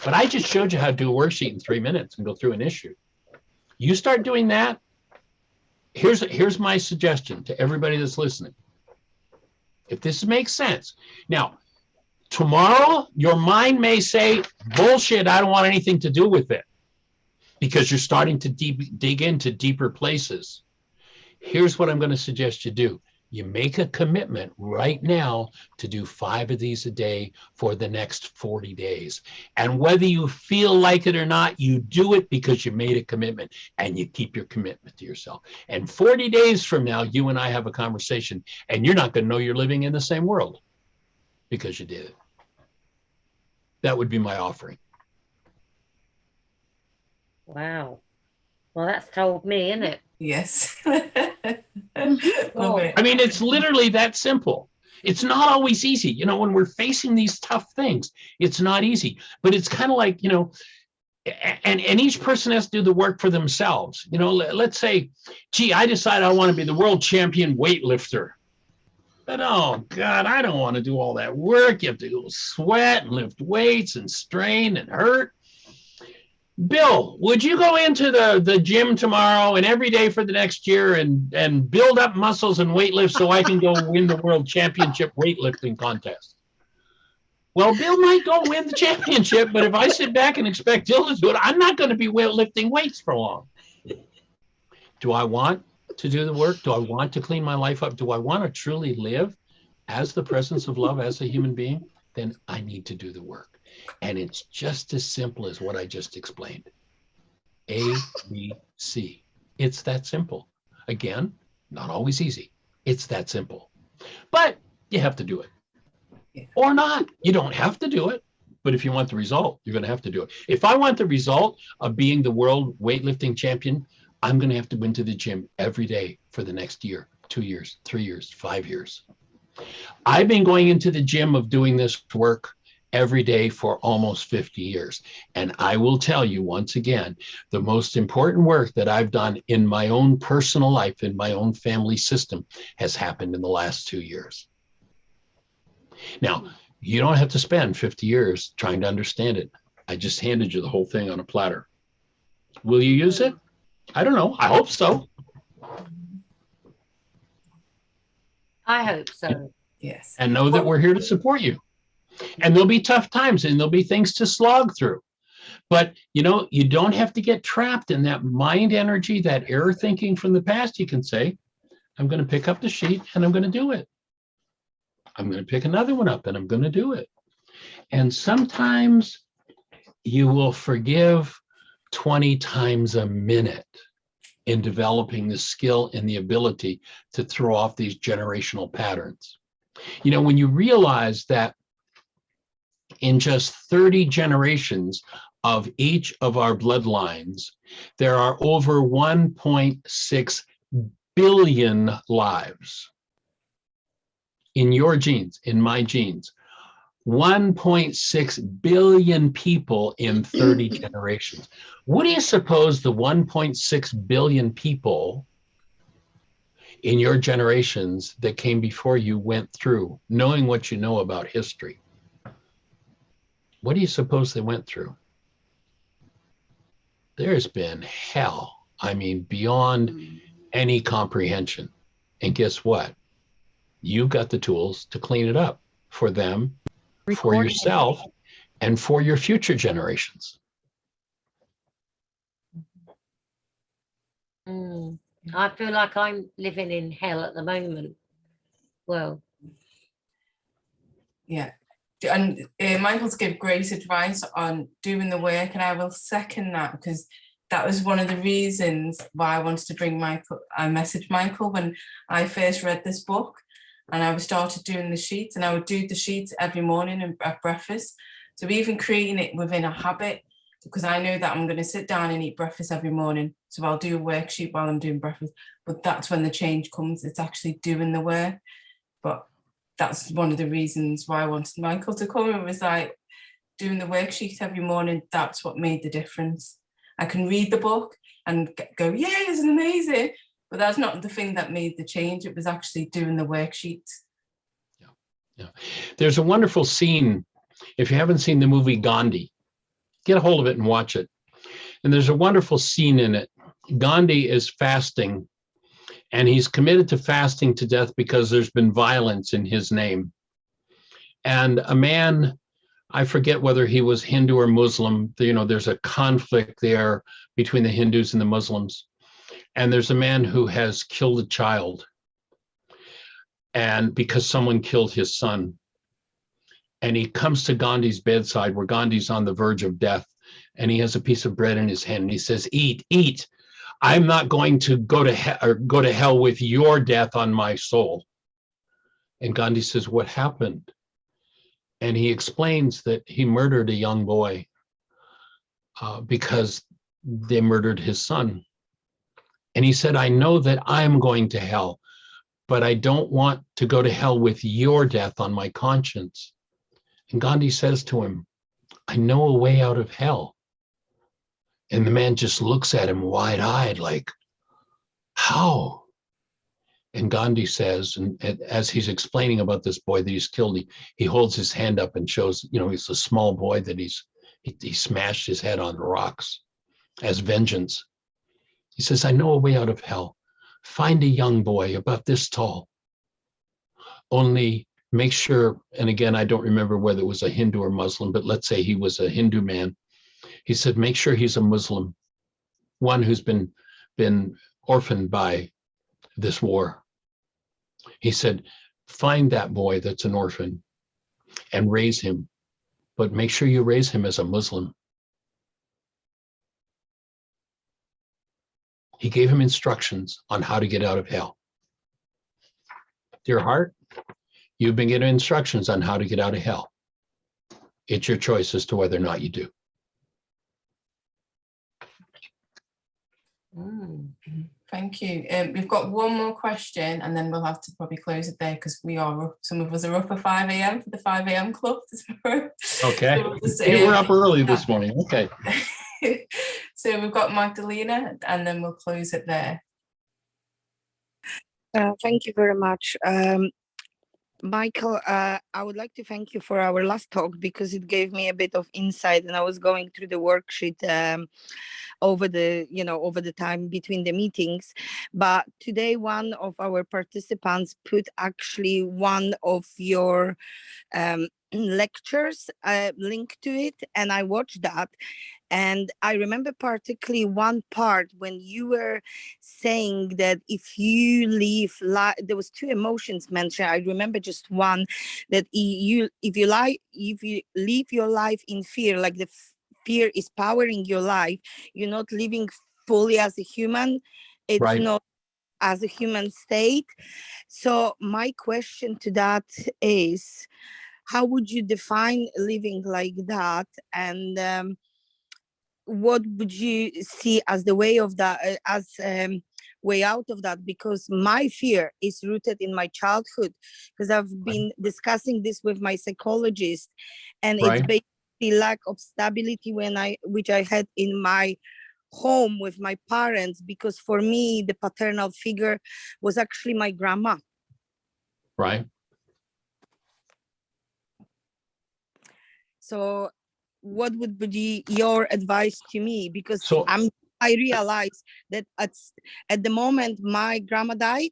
But I just showed you how to do a worksheet in 3 minutes and go through an issue. You start doing that. Here's my suggestion to everybody that's listening. If this makes sense. Now, tomorrow, your mind may say, bullshit, I don't want anything to do with it, because you're starting to dig into deeper places. Here's what I'm going to suggest you do. You make a commitment right now to do 5 of these a day for the next 40 days. And whether you feel like it or not, you do it because you made a commitment, and you keep your commitment to yourself. And 40 days from now, you and I have a conversation, and you're not going to know you're living in the same world because you did it. That would be my offering. Wow. Well, that's told me, isn't it? Yes. Oh. Love it. I mean, it's literally that simple. It's not always easy. You know, when we're facing these tough things, it's not easy. But it's kind of like, you know, and each person has to do the work for themselves. You know, let's say, gee, I decide I want to be the world champion weightlifter. But, oh, God, I don't want to do all that work. You have to go sweat and lift weights and strain and hurt. Bill, would you go into the gym tomorrow and every day for the next year and build up muscles and weightlift so I can go win the world championship weightlifting contest? Well, Bill might go win the championship, but if I sit back and expect Bill to do it, I'm not going to be lifting weights for long. Do I want to do the work? Do I want to clean my life up? Do I want to truly live as the presence of love as a human being? Then I need to do the work. And it's just as simple as what I just explained. A, B, C. It's that simple. Again, not always easy. It's that simple. But you have to do it. Yeah. Or not. You don't have to do it. But if you want the result, you're going to have to do it. If I want the result of being the world weightlifting champion, I'm going to have to go into the gym every day for the next year, 2 years, 3 years, 5 years. I've been going into the gym of doing this work every day for almost 50 years. And I will tell you once again, the most important work that I've done in my own personal life, in my own family system, has happened in the last 2 years. Now, you don't have to spend 50 years trying to understand it. I just handed you the whole thing on a platter. Will you use it? I don't know. I hope so. I hope so. Yes. And know that we're here to support you. And there'll be tough times and there'll be things to slog through. But, you know, you don't have to get trapped in that mind energy, that error thinking from the past. You can say, I'm going to pick up the sheet and I'm going to do it. I'm going to pick another one up and I'm going to do it. And sometimes you will forgive 20 times a minute in developing the skill and the ability to throw off these generational patterns. You know, when you realize that in just 30 generations of each of our bloodlines, there are over 1.6 billion lives in your genes, in my genes. 1.6 billion people in 30 generations. What do you suppose the 1.6 billion people in your generations that came before you went through, knowing what you know about history? What do you suppose they went through? There's been hell. I mean, beyond any comprehension. And guess what? You've got the tools to clean it up for them, for yourself, and for your future generations. I feel like I'm living in hell at the moment. Well, yeah. And Michael's gave great advice on doing the work, and I will second that, because that was one of the reasons why I wanted to bring Michael. I messaged Michael when I first read this book, and I started doing the sheets, and I would do the sheets every morning and at breakfast. So even creating it within a habit, because I know that I'm going to sit down and eat breakfast every morning. So I'll do a worksheet while I'm doing breakfast, but that's when the change comes. It's actually doing the work. But that's one of the reasons why I wanted Michael to come. It was like doing the worksheet every morning. That's what made the difference. I can read the book and go, yeah, this is amazing. But that's not the thing that made the change. It was actually doing the worksheets. Yeah. There's a wonderful scene. If you haven't seen the movie Gandhi, get a hold of it and watch it. And there's a wonderful scene in it. Gandhi is fasting, and he's committed to fasting to death because there's been violence in his name. And a man, I forget whether he was Hindu or Muslim, there's a conflict there between the Hindus and the Muslims. And there's a man who has killed a child, and because someone killed his son. And he comes to Gandhi's bedside where Gandhi's on the verge of death, and he has a piece of bread in his hand, and he says, eat, eat. I'm not going to go to hell with your death on my soul. And Gandhi says, what happened? And he explains that he murdered a young boy because they murdered his son. And he said, I know that I'm going to hell, but I don't want to go to hell with your death on my conscience. And Gandhi says to him, I know a way out of hell. And the man just looks at him wide-eyed like, how? And Gandhi says, and as he's explaining about this boy that he's killed, he holds his hand up and shows, he's a small boy that he smashed his head on rocks as vengeance. He says, I know a way out of hell. Find a young boy about this tall. Only make sure, and again, I don't remember whether it was a Hindu or Muslim, but let's say he was a Hindu man. He said, make sure he's a Muslim, one who's been orphaned by this war. He said, find that boy that's an orphan and raise him, but make sure you raise him as a Muslim. He gave him instructions on how to get out of hell. Dear heart, you've been given instructions on how to get out of hell. It's your choice as to whether or not you do. Thank you. We've got one more question, and then we'll have to probably close it there because we are up. Some of us are up at 5 a.m. for the 5 a.m. club tomorrow. Okay. We were up early this morning. Okay. So we've got Magdalena, and then we'll close it there. Thank you very much. Michael, I would like to thank you for our last talk because it gave me a bit of insight, and I was going through the worksheet over the time between the meetings. But today, one of our participants put actually one of your lectures link to it, and I watched that. And I remember particularly one part when you were saying that if you leave, there was two emotions mentioned. I remember just one, that if you live your life in fear, like the fear is powering your life, you're not living fully as a human. It's right. Not as a human state. So my question to that is, how would you define living like that? And what would you see as the way of that, way out of that? Because my fear is rooted in my childhood, because I've been discussing this with my psychologist, and it's basically lack of stability which I had in my home with my parents, because for me the paternal figure was actually my grandma. Right. So what would be your advice to me? Because I realized that at the moment my grandma died,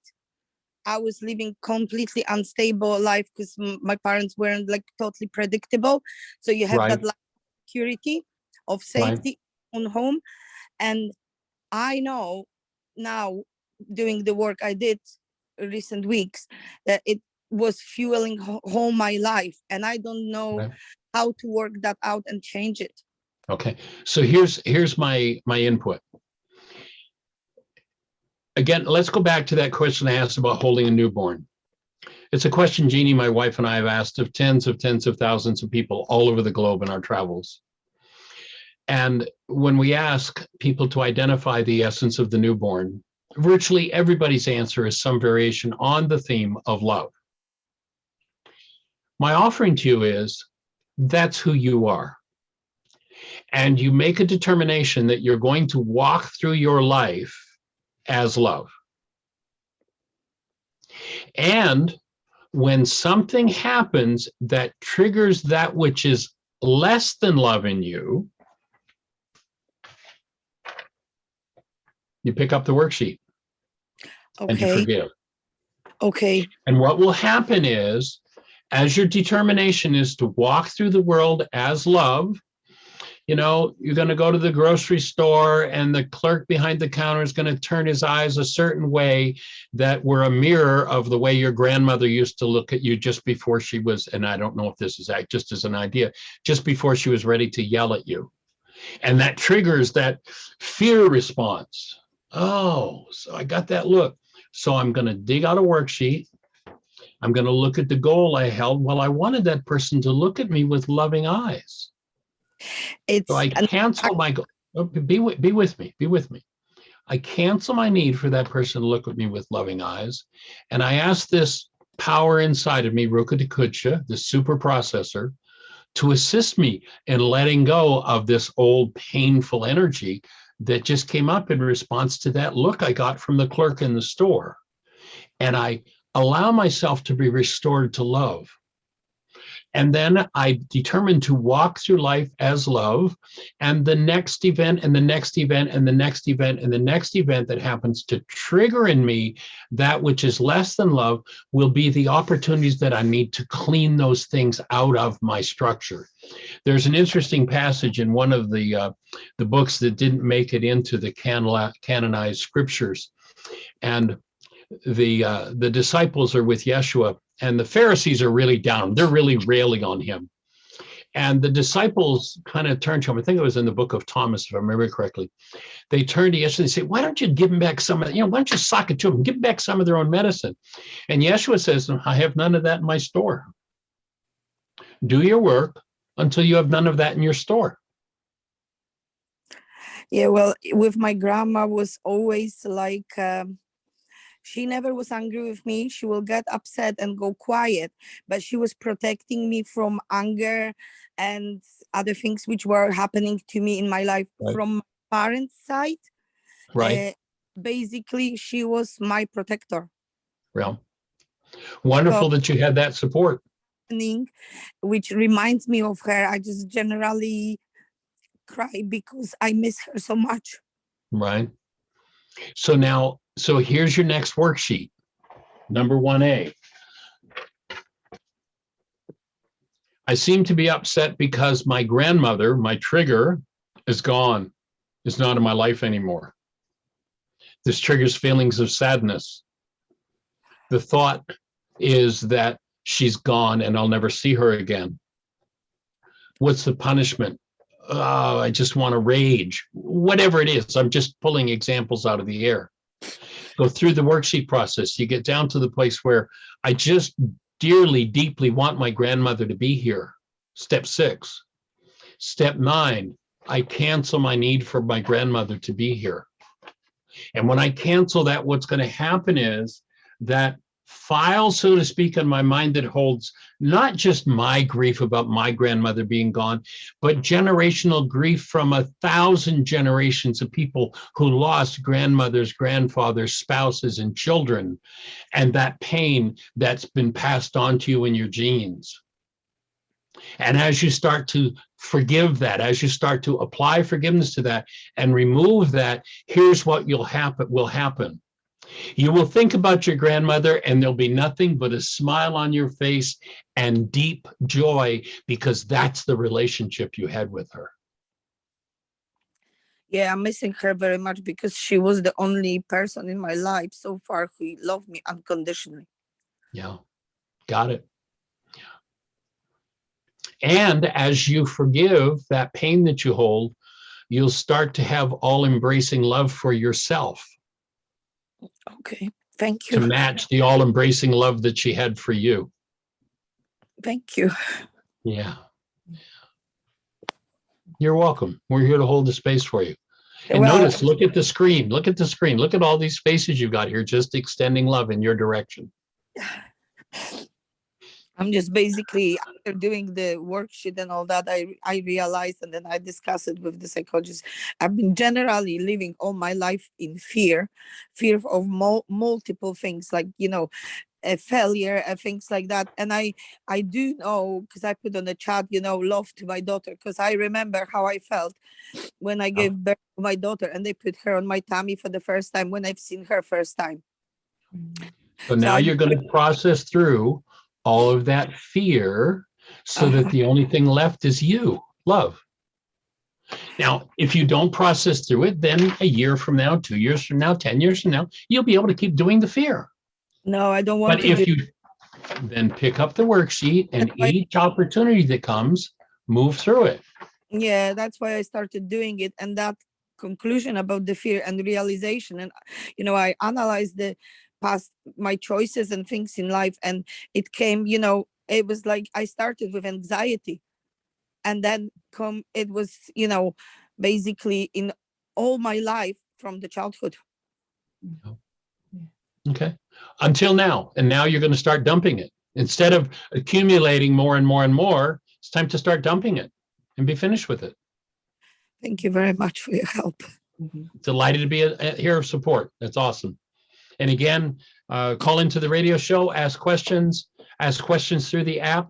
I was living completely unstable life because my parents weren't like totally predictable. So you have that like security of safety on home. And I know now, doing the work I did recent weeks, that it was fueling whole my life, and I don't know how to work that out and change it. Okay, so here's my input. Again, let's go back to that question I asked about holding a newborn. It's a question Jeannie, my wife, and I have asked of tens of thousands of people all over the globe in our travels. And when we ask people to identify the essence of the newborn, virtually everybody's answer is some variation on the theme of love. My offering to you is, that's who you are. And you make a determination that you're going to walk through your life as love. And when something happens that triggers that which is less than love in you, you pick up the worksheet and you Okay. forgive. Okay. And what will happen is, as your determination is to walk through the world as love, you know, you're going to go to the grocery store and the clerk behind the counter is going to turn his eyes a certain way that were a mirror of the way your grandmother used to look at you just before she was, and I don't know if this is just as an idea, just before she was ready to yell at you. And that triggers that fear response. Oh, so I got that look. So I'm going to dig out a worksheet. I'm going to look at the goal I held. Well, I wanted that person to look at me with loving eyes. It's So I cancel my goal. Be with me. I cancel my need for that person to look at me with loving eyes. And I ask this power inside of me, Ruka Takucha, the super processor, to assist me in letting go of this old painful energy that just came up in response to that look I got from the clerk in the store. And I allow myself to be restored to love. And then I determined to walk through life as love, and the next event and the next event and the next event and the next event that happens to trigger in me that which is less than love will be the opportunities that I need to clean those things out of my structure. There's an interesting passage in one of the books that didn't make it into the canonized scriptures, and the disciples are with Yeshua, and the Pharisees are really down. They're really railing on him. And the disciples kind of turn to him. I think it was in the book of Thomas, if I remember correctly. They turn to Yeshua and say, why don't you give them back some of, why don't you sock it to them, give them back some of their own medicine? And Yeshua says, I have none of that in my store. Do your work until you have none of that in your store. Yeah, well, with my grandma was always like, she never was angry with me. She will get upset and go quiet, but she was protecting me from anger and other things which were happening to me in my life. Right. From my parents' side. Right. Basically, she was my protector. Well, wonderful So, that you had that support. which reminds me of her. I just generally cry because I miss her so much. Right. So here's your next worksheet, number 1A. I seem to be upset because my grandmother, my trigger, is gone, is not in my life anymore. This triggers feelings of sadness. The thought is that she's gone and I'll never see her again. What's the punishment? Oh, I just want to rage. Whatever it is, I'm just pulling examples out of the air. Go through the worksheet process. You get down to the place where I just dearly, deeply want my grandmother to be here. Step 6. Step 9, I cancel my need for my grandmother to be here. And when I cancel that, what's going to happen is that file, so to speak, in my mind that holds not just my grief about my grandmother being gone, but generational grief from 1,000 generations of people who lost grandmothers, grandfathers, spouses, and children, and that pain that's been passed on to you in your genes. And as you start to forgive that, as you start to apply forgiveness to that and remove that, here's what will happen. You will think about your grandmother and there'll be nothing but a smile on your face and deep joy, because that's the relationship you had with her. Yeah, I'm missing her very much because she was the only person in my life so far who loved me unconditionally. Yeah, got it. And as you forgive that pain that you hold, you'll start to have all-embracing love for yourself. Okay. Thank to you. match the all-embracing love that she had for you. Thank you. Yeah. You're welcome. We're here to hold the space for you. And Well, notice, look at the screen. Look at the screen. Look at all these faces you've got here, just extending love in your direction. I'm just basically, after doing the worksheet and all that, I realized, and then I discussed it with the psychologist. I've been generally living all my life in fear of multiple things, like, a failure, things like that. And I do know, because I put on the chat, love to my daughter, because I remember how I felt when I gave birth to my daughter, and they put her on my tummy for the first time when I've seen her first time. So now you're going to process through all of that fear so that the only thing left is you, love. Now, if you don't process through it, then a year from now, 2 years from now, 10 years from now, you'll be able to keep doing the fear. No, I don't want But to if do. you then pick up the worksheet and That's why- each opportunity that comes, move through it. Yeah, that's why I started doing it. And that conclusion about the fear and realization. And, I analyzed the past, my choices and things in life. And it came, it was like I started with anxiety. And then it was, basically in all my life from the childhood. Okay. Until now. And now you're going to start dumping it. Instead of accumulating more and more and more, it's time to start dumping it and be finished with it. Thank you very much for your help. Delighted to be here of support. That's awesome. And again, call into the radio show, ask questions through the app.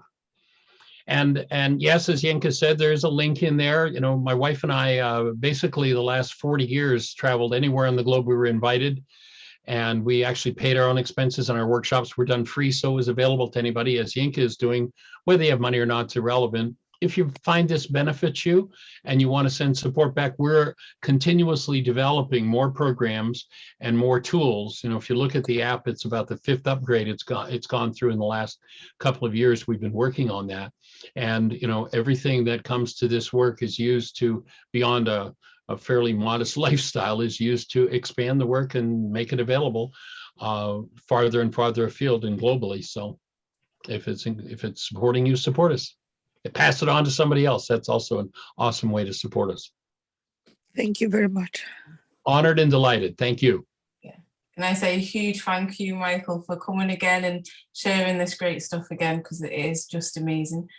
And yes, as Yenka said, there's a link in there. My wife and I, basically the last 40 years, traveled anywhere on the globe we were invited. And we actually paid our own expenses, and our workshops were done free. So it was available to anybody, as Yenka is doing. Whether they have money or not, it's irrelevant. If you find this benefits you and you want to send support back, we're continuously developing more programs and more tools. If you look at the app, it's about the 5th upgrade it's gone through in the last couple of years. We've been working on that. And, everything that comes to this work is used to, beyond a fairly modest lifestyle, is used to expand the work and make it available farther and farther afield and globally. So if it's supporting you, support us. Pass it on to somebody else. That's also an awesome way to support us. Thank you very much. Honored and delighted. Thank you. Yeah. Can I say a huge thank you, Michael, for coming again and sharing this great stuff again, because it is just amazing.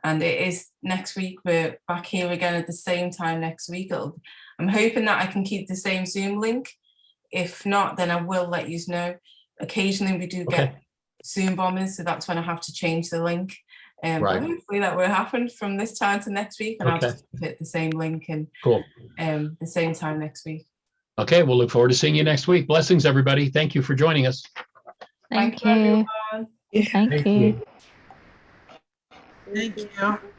And it is next week. We're back here again at the same time next week. I'm hoping that I can keep the same Zoom link. If not, then I will let you know. Occasionally we do get Zoom bombers, so that's when I have to change the link. But hopefully that will happen from this time to next week, and I'll just hit the same link and the same time next week. Okay, we'll look forward to seeing you next week. Blessings, everybody. Thank you for joining us. Thank you, you. everyone. Thank you. Thank you.